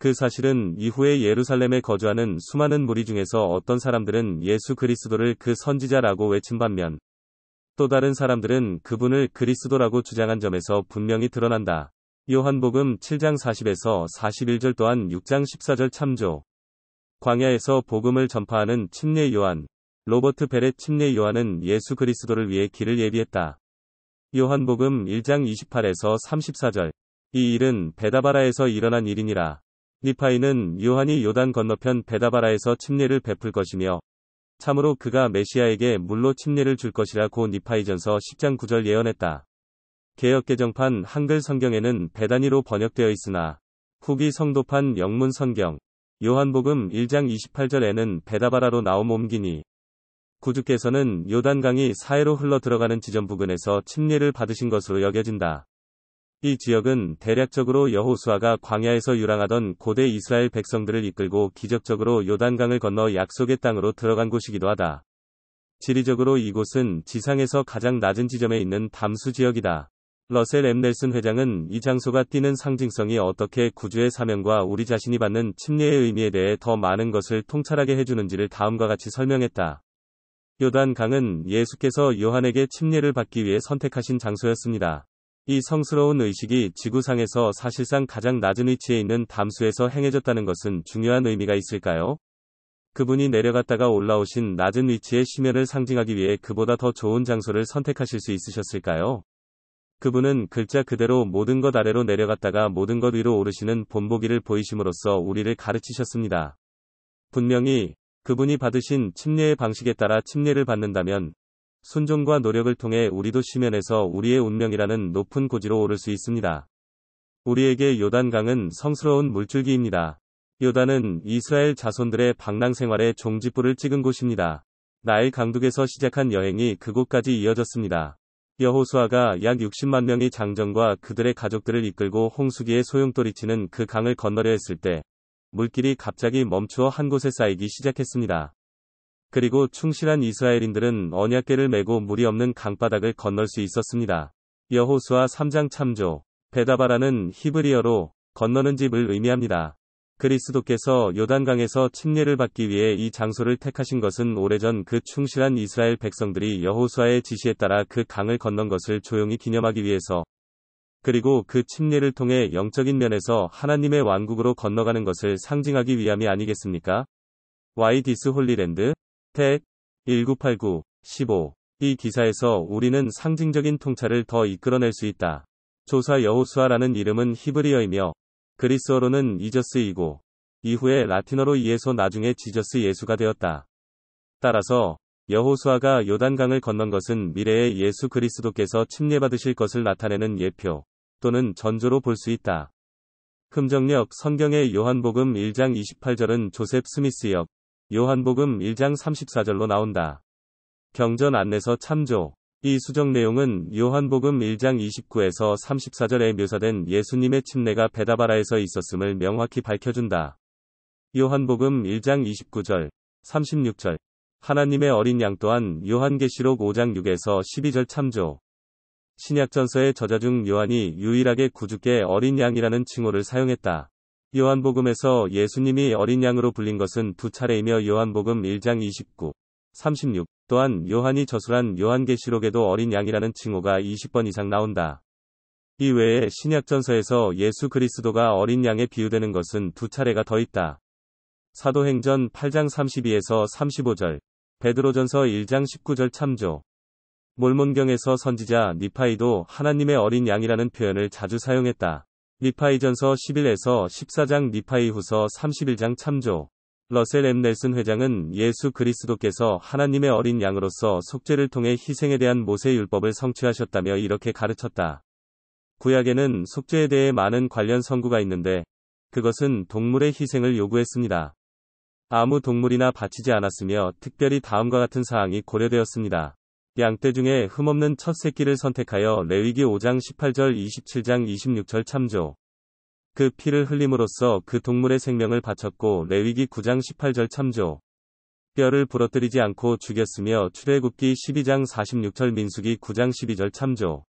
그 사실은 이후에 예루살렘에 거주하는 수많은 무리 중에서 어떤 사람들은 예수 그리스도를 그 선지자라고 외친 반면 또 다른 사람들은 그분을 그리스도라고 주장한 점에서 분명히 드러난다. 요한복음 7장 40에서 41절 또한 6장 14절 참조. 광야에서 복음을 전파하는 침례 요한. 로버트 베렛 침례 요한은 예수 그리스도를 위해 길을 예비했다. 요한복음 1장 28에서 34절. 이 일은 베다바라에서 일어난 일이니라. 니파이는 요한이 요단 건너편 베다바라에서 침례를 베풀 것이며 참으로 그가 메시아에게 물로 침례를 줄 것이라 고 니파이전서 10장 9절 예언했다. 개역개정판 한글 성경에는 베다니로 번역되어 있으나 후기 성도판 영문 성경 요한복음 1장 28절에는 베다바라로 나옴 옮기니 구주께서는 요단강이 사해로 흘러 들어가는 지점 부근에서 침례를 받으신 것으로 여겨진다. 이 지역은 대략적으로 여호수아가 광야에서 유랑하던 고대 이스라엘 백성들을 이끌고 기적적으로 요단강을 건너 약속의 땅으로 들어간 곳이기도 하다. 지리적으로 이곳은 지상에서 가장 낮은 지점에 있는 담수 지역이다. 러셀 M. 넬슨 회장은 이 장소가 띠는 상징성이 어떻게 구주의 사명과 우리 자신이 받는 침례의 의미에 대해 더 많은 것을 통찰하게 해주는지를 다음과 같이 설명했다. 요단강은 예수께서 요한에게 침례를 받기 위해 선택하신 장소였습니다. 이 성스러운 의식이 지구상에서 사실상 가장 낮은 위치에 있는 담수에서 행해졌다는 것은 중요한 의미가 있을까요? 그분이 내려갔다가 올라오신 낮은 위치의 심연을 상징하기 위해 그보다 더 좋은 장소를 선택하실 수 있으셨을까요? 그분은 글자 그대로 모든 것 아래로 내려갔다가 모든 것 위로 오르시는 본보기를 보이심으로써 우리를 가르치셨습니다. 분명히 그분이 받으신 침례의 방식에 따라 침례를 받는다면 순종과 노력을 통해 우리도 심연에서 우리의 운명이라는 높은 고지로 오를 수 있습니다. 우리에게 요단강은 성스러운 물줄기입니다. 요단은 이스라엘 자손들의 방랑 생활에 종지부를 찍은 곳입니다. 나일 강둑에서 시작한 여행이 그곳까지 이어졌습니다. 여호수아가 약 60만 명의 장정과 그들의 가족들을 이끌고 홍수기에 소용돌이치는 그 강을 건너려 했을 때 물길이 갑자기 멈추어 한 곳에 쌓이기 시작했습니다. 그리고 충실한 이스라엘인들은 언약궤를 메고 물이 없는 강바닥을 건널 수 있었습니다. 여호수아 3장 참조. 베다바라는 히브리어로 건너는 집을 의미합니다. 그리스도께서 요단강에서 침례를 받기 위해 이 장소를 택하신 것은 오래전 그 충실한 이스라엘 백성들이 여호수아의 지시에 따라 그 강을 건넌 것을 조용히 기념하기 위해서 그리고 그 침례를 통해 영적인 면에서 하나님의 왕국으로 건너가는 것을 상징하기 위함이 아니겠습니까? Why this Holy Land? 텍 1989, 15. 이 기사에서 우리는 상징적인 통찰을 더 이끌어낼 수 있다. 조사 여호수아라는 이름은 히브리어이며 그리스어로는 이저스이고 이후에 라틴어로 이에서 나중에 지저스 예수가 되었다. 따라서 여호수아가 요단강을 건넌 것은 미래의 예수 그리스도께서 침례받으실 것을 나타내는 예표 또는 전조로 볼 수 있다. 흠정력 성경의 요한복음 1장 28절은 조셉 스미스역 요한복음 1장 34절로 나온다. 경전 안내서 참조. 이 수정 내용은 요한복음 1장 29에서 34절에 묘사된 예수님의 침례가 베다바라에서 있었음을 명확히 밝혀준다. 요한복음 1장 29절, 36절. 하나님의 어린 양 또한 요한계시록 5장 6에서 12절 참조. 신약전서의 저자 중 요한이 유일하게 구주께 어린 양이라는 칭호를 사용했다. 요한복음에서 예수님이 어린 양으로 불린 것은 두 차례이며 요한복음 1장 29, 36 또한 요한이 저술한 요한계시록에도 어린 양이라는 칭호가 20번 이상 나온다. 이 외에 신약전서에서 예수 그리스도가 어린 양에 비유되는 것은 두 차례가 더 있다. 사도행전 8장 32에서 35절, 베드로전서 1장 19절 참조. 몰몬경에서 선지자 니파이도 하나님의 어린 양이라는 표현을 자주 사용했다. 니파이전서 11에서 14장 니파이후서 31장 참조. 러셀 M. 넬슨 회장은 예수 그리스도께서 하나님의 어린 양으로서 속죄를 통해 희생에 대한 모세 율법을 성취하셨다며 이렇게 가르쳤다. 구약에는 속죄에 대해 많은 관련 선구가 있는데 그것은 동물의 희생을 요구했습니다. 아무 동물이나 바치지 않았으며 특별히 다음과 같은 사항이 고려되었습니다. 양떼 중에 흠없는 첫 새끼를 선택하여 레위기 5장 18절 27장 26절 참조. 그 피를 흘림으로써 그 동물의 생명을 바쳤고 레위기 9장 18절 참조. 뼈를 부러뜨리지 않고 죽였으며 출애굽기 12장 46절 민수기 9장 12절 참조.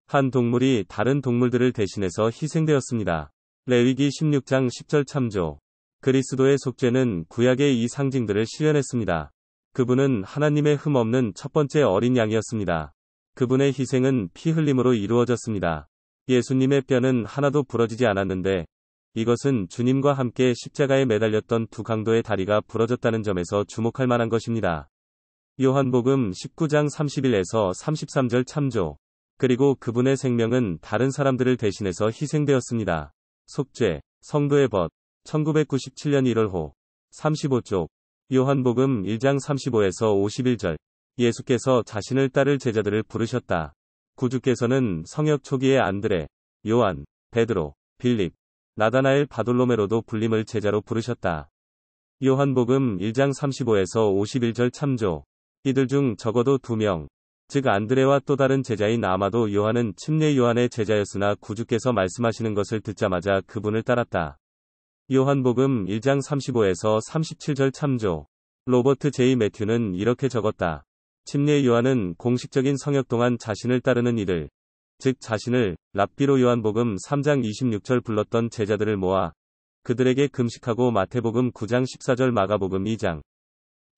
한 동물이 다른 동물들을 대신해서 희생되었습니다. 레위기 16장 10절 참조. 그리스도의 속죄는 구약의 이 상징들을 실현했습니다. 그분은 하나님의 흠없는 첫 번째 어린 양이었습니다. 그분의 희생은 피 흘림으로 이루어졌습니다. 예수님의 뼈는 하나도 부러지지 않았는데 이것은 주님과 함께 십자가에 매달렸던 두 강도의 다리가 부러졌다는 점에서 주목할 만한 것입니다. 요한복음 19장 31에서 33절 참조. 그리고 그분의 생명은 다른 사람들을 대신해서 희생되었습니다. 속죄, 성도의 벗, 1997년 1월호. 35쪽. 요한복음 1장 35에서 51절. 예수께서 자신을 따를 제자들을 부르셨다. 구주께서는 성역 초기의 안드레, 요한, 베드로, 빌립, 나다나엘 바돌로메로도 불림을 제자로 부르셨다. 요한복음 1장 35에서 51절 참조. 이들 중 적어도 2명, 즉 안드레와 또 다른 제자인 아마도 요한은 침례 요한의 제자였으나 구주께서 말씀하시는 것을 듣자마자 그분을 따랐다. 요한복음 1장 35에서 37절 참조. 로버트 제이 매튜는 이렇게 적었다. 침례 요한은 공식적인 성역 동안 자신을 따르는 이들, 즉 자신을 랍비로 요한복음 3장 26절 불렀던 제자들을 모아 그들에게 금식하고 마태복음 9장 14절 마가복음 2장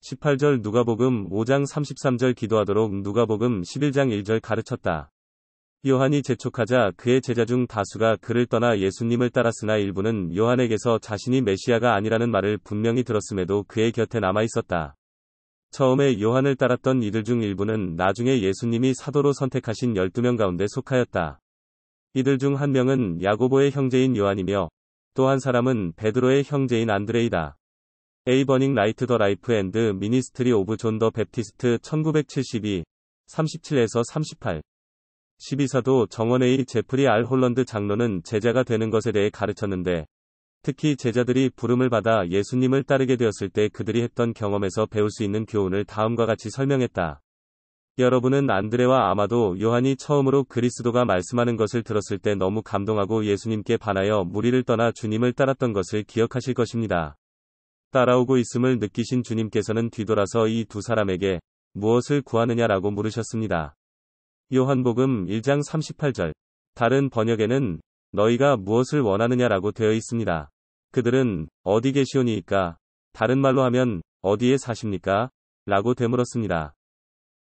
18절 누가복음 5장 33절 기도하도록 누가복음 11장 1절 가르쳤다. 요한이 재촉하자 그의 제자 중 다수가 그를 떠나 예수님을 따랐으나 일부는 요한에게서 자신이 메시아가 아니라는 말을 분명히 들었음에도 그의 곁에 남아 있었다. 처음에 요한을 따랐던 이들 중 일부는 나중에 예수님이 사도로 선택하신 12명 가운데 속하였다. 이들 중 한 명은 야고보의 형제인 요한이며 또 한 사람은 베드로의 형제인 안드레이다. A 버닝 라이트 더 라이프 앤드 미니스트리 오브 존 더 베프티스트 1972, 37에서 38. 12사도 정원의 제프리 알 홀런드 장로는 제자가 되는 것에 대해 가르쳤는데 특히 제자들이 부름을 받아 예수님을 따르게 되었을 때 그들이 했던 경험에서 배울 수 있는 교훈을 다음과 같이 설명했다. 여러분은 안드레와 아마도 요한이 처음으로 그리스도가 말씀하는 것을 들었을 때 너무 감동하고 예수님께 반하여 무리를 떠나 주님을 따랐던 것을 기억하실 것입니다. 따라오고 있음을 느끼신 주님께서는 뒤돌아서 이 두 사람에게 무엇을 구하느냐라고 물으셨습니다. 요한복음 1장 38절. 다른 번역에는 너희가 무엇을 원하느냐라고 되어 있습니다. 그들은 어디 계시오니이까? 다른 말로 하면 어디에 사십니까? 라고 되물었습니다.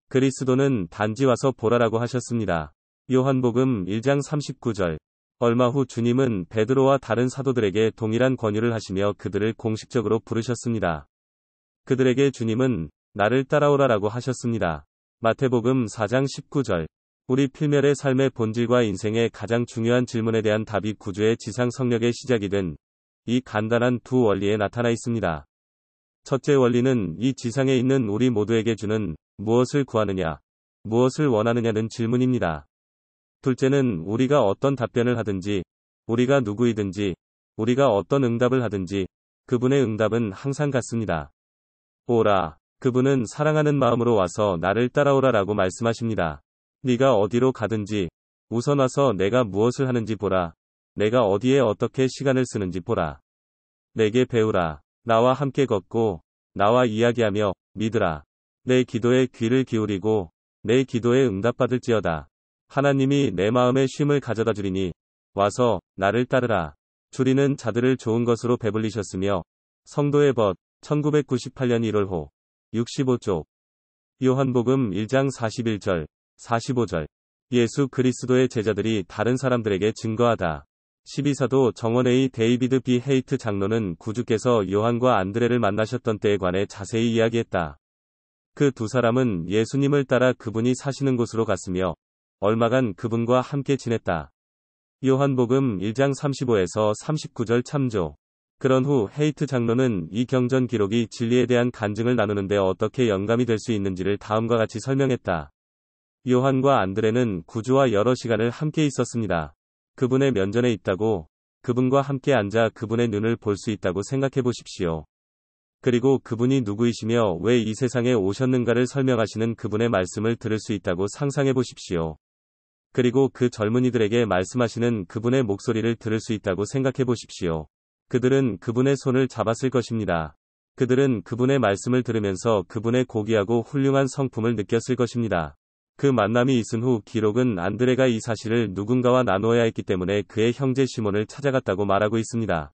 그리스도는 단지 와서 보라라고 하셨습니다. 요한복음 1장 39절. 얼마 후 주님은 베드로와 다른 사도들에게 동일한 권유를 하시며 그들을 공식적으로 부르셨습니다. 그들에게 주님은 나를 따라오라라고 하셨습니다. 마태복음 4장 19절. 우리 필멸의 삶의 본질과 인생의 가장 중요한 질문에 대한 답이 구주의 지상 성역의 시작이 된 이 간단한 두 원리에 나타나 있습니다. 첫째 원리는 이 지상에 있는 우리 모두에게 주는 무엇을 구하느냐, 무엇을 원하느냐는 질문입니다. 둘째는 우리가 어떤 답변을 하든지, 우리가 누구이든지, 우리가 어떤 응답을 하든지, 그분의 응답은 항상 같습니다. 오라, 그분은 사랑하는 마음으로 와서 나를 따라오라라고 말씀하십니다. 네가 어디로 가든지, 우선 와서 내가 무엇을 하는지 보라. 내가 어디에 어떻게 시간을 쓰는지 보라. 내게 배우라. 나와 함께 걷고, 나와 이야기하며, 믿으라. 내 기도에 귀를 기울이고, 내 기도에 응답받을지어다. 하나님이 내 마음에 쉼을 가져다 주리니, 와서, 나를 따르라. 주리는 자들을 좋은 것으로 배불리셨으며, 성도의 벗, 1998년 1월호. 65쪽. 요한복음 1장 41절, 45절. 예수 그리스도의 제자들이 다른 사람들에게 증거하다. 12사도 정원의 데이비드 B. 헤이트 장로는 구주께서 요한과 안드레를 만나셨던 때에 관해 자세히 이야기했다. 그 두 사람은 예수님을 따라 그분이 사시는 곳으로 갔으며 얼마간 그분과 함께 지냈다. 요한복음 1장 35에서 39절 참조. 그런 후 헤이트 장로는 이 경전 기록이 진리에 대한 간증을 나누는데 어떻게 영감이 될 수 있는지를 다음과 같이 설명했다. 요한과 안드레는 구주와 여러 시간을 함께 있었습니다. 그분의 면전에 있다고, 그분과 함께 앉아 그분의 눈을 볼 수 있다고 생각해 보십시오. 그리고 그분이 누구이시며 왜 이 세상에 오셨는가를 설명하시는 그분의 말씀을 들을 수 있다고 상상해 보십시오. 그리고 그 젊은이들에게 말씀하시는 그분의 목소리를 들을 수 있다고 생각해 보십시오. 그들은 그분의 손을 잡았을 것입니다. 그들은 그분의 말씀을 들으면서 그분의 고귀하고 훌륭한 성품을 느꼈을 것입니다. 그 만남이 있은 후 기록은 안드레가 이 사실을 누군가와 나누어야 했기 때문에 그의 형제 시몬을 찾아갔다고 말하고 있습니다.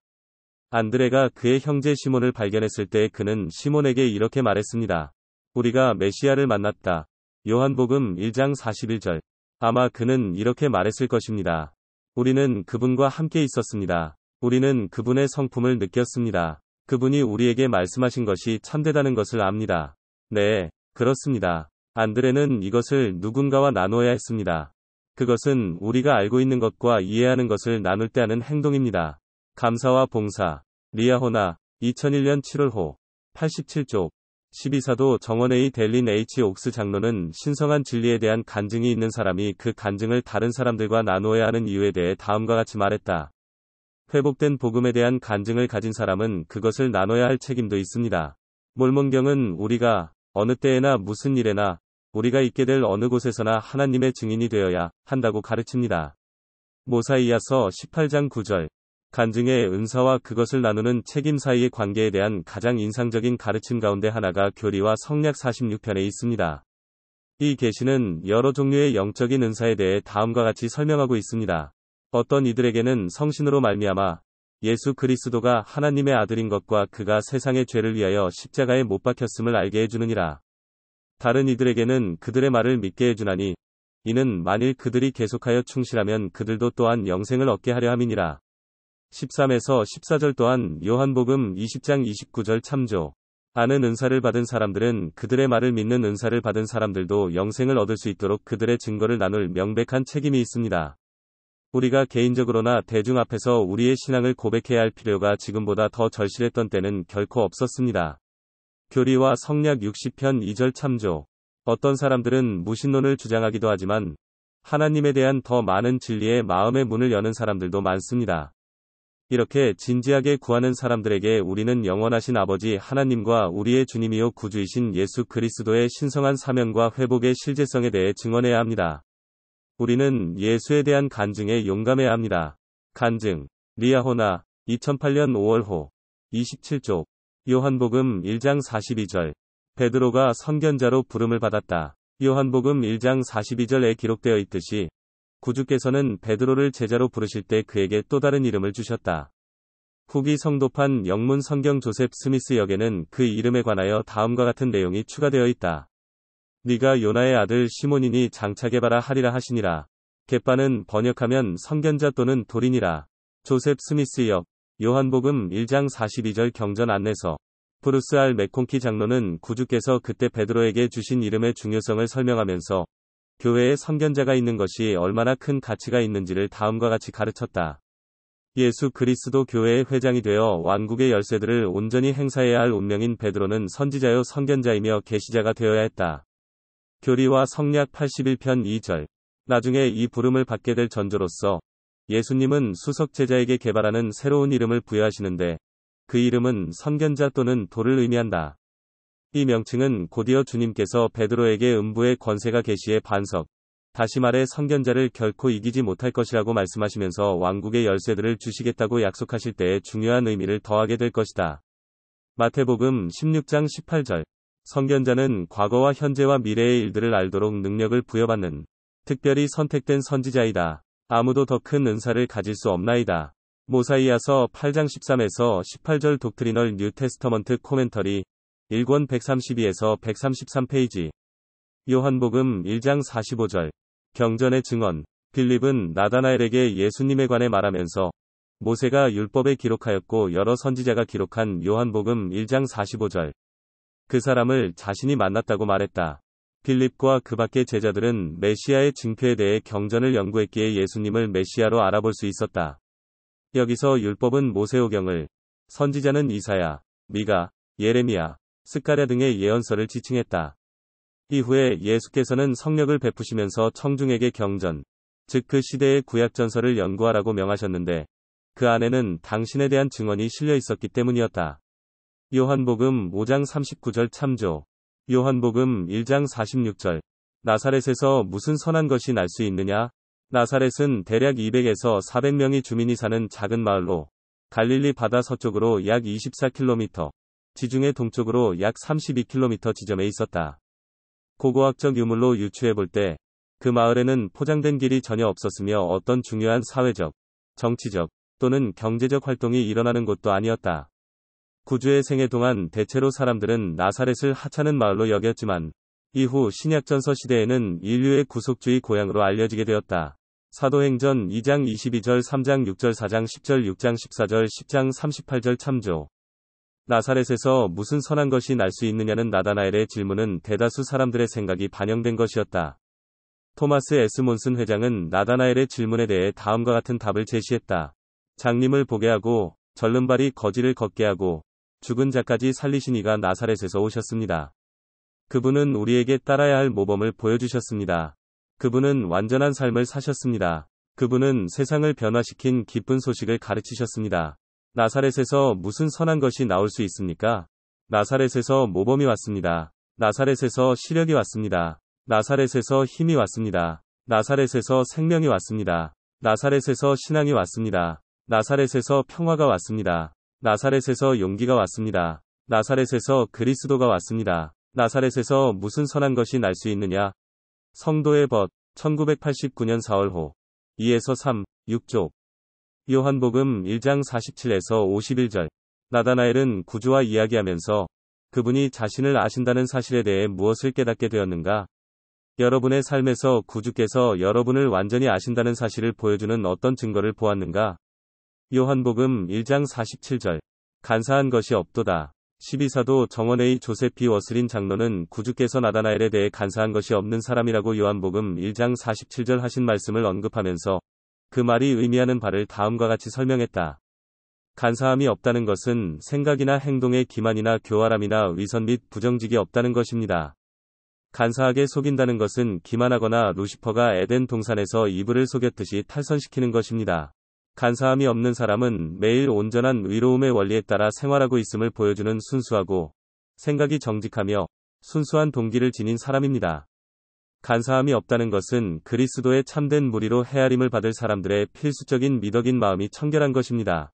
안드레가 그의 형제 시몬을 발견했을 때 그는 시몬에게 이렇게 말했습니다. 우리가 메시아를 만났다. 요한복음 1장 41절. 아마 그는 이렇게 말했을 것입니다. 우리는 그분과 함께 있었습니다. 우리는 그분의 성품을 느꼈습니다. 그분이 우리에게 말씀하신 것이 참되다는 것을 압니다. 네, 그렇습니다. 안드레는 이것을 누군가와 나누어야 했습니다. 그것은 우리가 알고 있는 것과 이해하는 것을 나눌 때 하는 행동입니다. 감사와 봉사. 리아호나, 2001년 7월호, 87쪽. 12사도 정원의 델린 H. 옥스 장로는 신성한 진리에 대한 간증이 있는 사람이 그 간증을 다른 사람들과 나누어야 하는 이유에 대해 다음과 같이 말했다. 회복된 복음에 대한 간증을 가진 사람은 그것을 나눠야 할 책임도 있습니다. 몰몬경은 우리가 어느 때에나 무슨 일에나 우리가 있게 될 어느 곳에서나 하나님의 증인이 되어야 한다고 가르칩니다. 모사이아서 18장 9절. 간증의 은사와 그것을 나누는 책임 사이의 관계에 대한 가장 인상적인 가르침 가운데 하나가 교리와 성약 46편에 있습니다. 이 계시는 여러 종류의 영적인 은사에 대해 다음과 같이 설명하고 있습니다. 어떤 이들에게는 성신으로 말미암아 예수 그리스도가 하나님의 아들인 것과 그가 세상의 죄를 위하여 십자가에 못 박혔음을 알게 해주느니라. 다른 이들에게는 그들의 말을 믿게 해주나니 이는 만일 그들이 계속하여 충실하면 그들도 또한 영생을 얻게 하려 함이니라. 13에서 14절 또한 요한복음 20장 29절 참조. 아는 은사를 받은 사람들은 그들의 말을 믿는 은사를 받은 사람들도 영생을 얻을 수 있도록 그들의 증거를 나눌 명백한 책임이 있습니다. 우리가 개인적으로나 대중 앞에서 우리의 신앙을 고백해야 할 필요가 지금보다 더 절실했던 때는 결코 없었습니다. 교리와 성약 60편 2절 참조. 어떤 사람들은 무신론을 주장하기도 하지만 하나님에 대한 더 많은 진리의 마음의 문을 여는 사람들도 많습니다. 이렇게 진지하게 구하는 사람들에게 우리는 영원하신 아버지 하나님과 우리의 주님이요 구주이신 예수 그리스도의 신성한 사명과 회복의 실제성에 대해 증언해야 합니다. 우리는 예수에 대한 간증에 용감해야 합니다. 간증. 리아호나, 2008년 5월호, 27쪽. 요한복음 1장 42절. 베드로가 선견자로 부름을 받았다. 요한복음 1장 42절에 기록되어 있듯이 구주께서는 베드로를 제자로 부르실 때 그에게 또 다른 이름을 주셨다. 후기 성도판 영문 성경 조셉 스미스 역에는 그 이름에 관하여 다음과 같은 내용이 추가되어 있다. 네가 요나의 아들 시몬이니 장차 게바라 하리라 하시니라. 게바는 번역하면 선견자 또는 돌이니라. 조셉 스미스 역. 요한복음 1장 42절 경전 안내서. 브루스 알 맥콘키 장로는 구주께서 그때 베드로에게 주신 이름의 중요성을 설명하면서 교회에 선견자가 있는 것이 얼마나 큰 가치가 있는지를 다음과 같이 가르쳤다. 예수 그리스도 교회의 회장이 되어 왕국의 열쇠들을 온전히 행사해야 할 운명인 베드로는 선지자요 선견자이며 계시자가 되어야 했다. 교리와 성약 81편 2절. 나중에 이 부름을 받게 될 전조로서 예수님은 수석 제자에게 개발하는 새로운 이름을 부여하시는데 그 이름은 선견자 또는 돌을 의미한다. 이 명칭은 곧이어 주님께서 베드로에게 음부의 권세가 계시에 반석, 다시 말해 선견자를 결코 이기지 못할 것이라고 말씀하시면서 왕국의 열쇠들을 주시겠다고 약속하실 때에 중요한 의미를 더하게 될 것이다. 마태복음 16장 18절. 선견자는 과거와 현재와 미래의 일들을 알도록 능력을 부여받는 특별히 선택된 선지자이다. 아무도 더 큰 은사를 가질 수 없나이다. 모사이아서 8장 13에서 18절 독트리널 뉴 테스터먼트 코멘터리 1권 132에서 133페이지. 요한복음 1장 45절. 경전의 증언. 빌립은 나다나엘에게 예수님에 관해 말하면서 모세가 율법에 기록하였고 여러 선지자가 기록한 요한복음 1장 45절. 그 사람을 자신이 만났다고 말했다. 빌립과 그 밖의 제자들은 메시아의 징표에 대해 경전을 연구했기에 예수님을 메시아로 알아볼 수 있었다. 여기서 율법은 모세오경을, 선지자는 이사야, 미가, 예레미야, 스가랴 등의 예언서를 지칭했다. 이후에 예수께서는 성령을 베푸시면서 청중에게 경전, 즉 그 시대의 구약전서를 연구하라고 명하셨는데 그 안에는 당신에 대한 증언이 실려 있었기 때문이었다. 요한복음 5장 39절 참조. 요한복음 1장 46절. 나사렛에서 무슨 선한 것이 날 수 있느냐? 나사렛은 대략 200에서 400명이 주민이 사는 작은 마을로 갈릴리 바다 서쪽으로 약 24km, 지중해 동쪽으로 약 32km 지점에 있었다. 고고학적 유물로 유추해 볼 때 그 마을에는 포장된 길이 전혀 없었으며 어떤 중요한 사회적, 정치적 또는 경제적 활동이 일어나는 곳도 아니었다. 구주의 생애 동안 대체로 사람들은 나사렛을 하찮은 마을로 여겼지만 이후 신약전서 시대에는 인류의 구속주의 고향으로 알려지게 되었다. 사도행전 2장 22절 3장 6절 4장 10절 6장 14절 10장 38절 참조. 나사렛에서 무슨 선한 것이 날 수 있느냐는 나다나엘의 질문은 대다수 사람들의 생각이 반영된 것이었다. 토마스 S. 몬슨 회장은 나다나엘의 질문에 대해 다음과 같은 답을 제시했다. 장님을 보게 하고 절른 발이 거지를 걷게 하고 죽은 자까지 살리신 이가 나사렛에서 오셨습니다. 그분은 우리에게 따라야 할 모범을 보여주셨습니다. 그분은 완전한 삶을 사셨습니다. 그분은 세상을 변화시킨 기쁜 소식을 가르치셨습니다. 나사렛에서 무슨 선한 것이 나올 수 있습니까? 나사렛에서 모범이 왔습니다. 나사렛에서 시력이 왔습니다. 나사렛에서 힘이 왔습니다. 나사렛에서 생명이 왔습니다. 나사렛에서 신앙이 왔습니다. 나사렛에서 평화가 왔습니다. 나사렛에서 용기가 왔습니다. 나사렛에서 그리스도가 왔습니다. 나사렛에서 무슨 선한 것이 날 수 있느냐? 성도의 벗, 1989년 4월호. 2에서 3, 6조. 요한복음 1장 47에서 51절. 나다나엘은 구주와 이야기하면서 그분이 자신을 아신다는 사실에 대해 무엇을 깨닫게 되었는가? 여러분의 삶에서 구주께서 여러분을 완전히 아신다는 사실을 보여주는 어떤 증거를 보았는가? 요한복음 1장 47절. 간사한 것이 없도다. 12사도 정원의 조셉 B. 워슬린 장로는 구주께서 나다나엘에 대해 간사한 것이 없는 사람이라고 요한복음 1장 47절 하신 말씀을 언급하면서 그 말이 의미하는 바를 다음과 같이 설명했다. 간사함이 없다는 것은 생각이나 행동에 기만이나 교활함이나 위선 및 부정직이 없다는 것입니다. 간사하게 속인다는 것은 기만하거나 루시퍼가 에덴 동산에서 이브를 속였듯이 탈선시키는 것입니다. 간사함이 없는 사람은 매일 온전한 의로움의 원리에 따라 생활하고 있음을 보여주는 순수하고 생각이 정직하며 순수한 동기를 지닌 사람입니다. 간사함이 없다는 것은 그리스도의 참된 무리로 헤아림을 받을 사람들의 필수적인 미덕인 마음이 청결한 것입니다.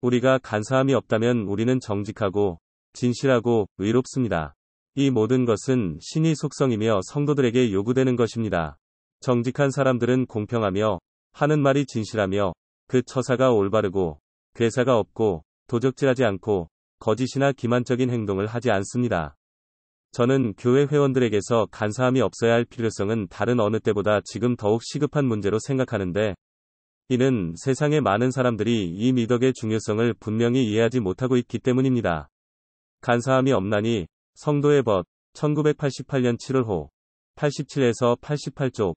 우리가 간사함이 없다면 우리는 정직하고 진실하고 의롭습니다. 이 모든 것은 신의 속성이며 성도들에게 요구되는 것입니다. 정직한 사람들은 공평하며 하는 말이 진실하며 그 처사가 올바르고 괴사가 없고 도적질하지 않고 거짓이나 기만적인 행동을 하지 않습니다. 저는 교회 회원들에게서 간사함이 없어야 할 필요성은 다른 어느 때보다 지금 더욱 시급한 문제로 생각하는데 이는 세상의 많은 사람들이 이 미덕의 중요성을 분명히 이해하지 못하고 있기 때문입니다. 간사함이 없나니 성도의 벗, 1988년 7월호. 87에서 88쪽.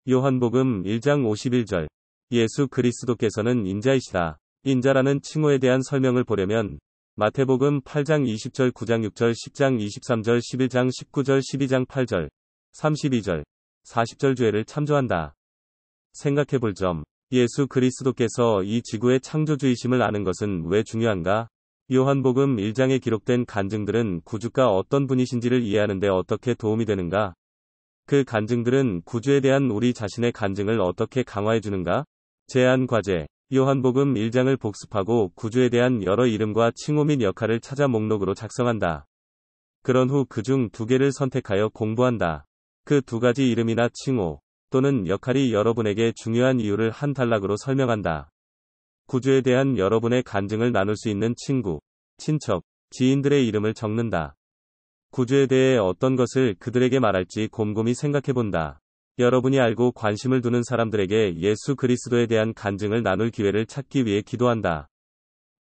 요한복음 1장 51절. 예수 그리스도께서는 인자이시다. 인자라는 칭호에 대한 설명을 보려면 마태복음 8장 20절 9장 6절 10장 23절 11장 19절 12장 8절 32절 40절 주애를 참조한다. 생각해볼 점. 예수 그리스도께서 이 지구의 창조주이심을 아는 것은 왜 중요한가? 요한복음 1장에 기록된 간증들은 구주가 어떤 분이신지를 이해하는 데 어떻게 도움이 되는가? 그 간증들은 구주에 대한 우리 자신의 간증을 어떻게 강화해 주는가? 제안 과제. 요한복음 1장을 복습하고 구주에 대한 여러 이름과 칭호 및 역할을 찾아 목록으로 작성한다. 그런 후 그중 2개를 선택하여 공부한다. 그 2가지 이름이나 칭호 또는 역할이 여러분에게 중요한 이유를 한 단락으로 설명한다. 구주에 대한 여러분의 간증을 나눌 수 있는 친구, 친척, 지인들의 이름을 적는다. 구주에 대해 어떤 것을 그들에게 말할지 곰곰이 생각해본다. 여러분이 알고 관심을 두는 사람들에게 예수 그리스도에 대한 간증을 나눌 기회를 찾기 위해 기도한다.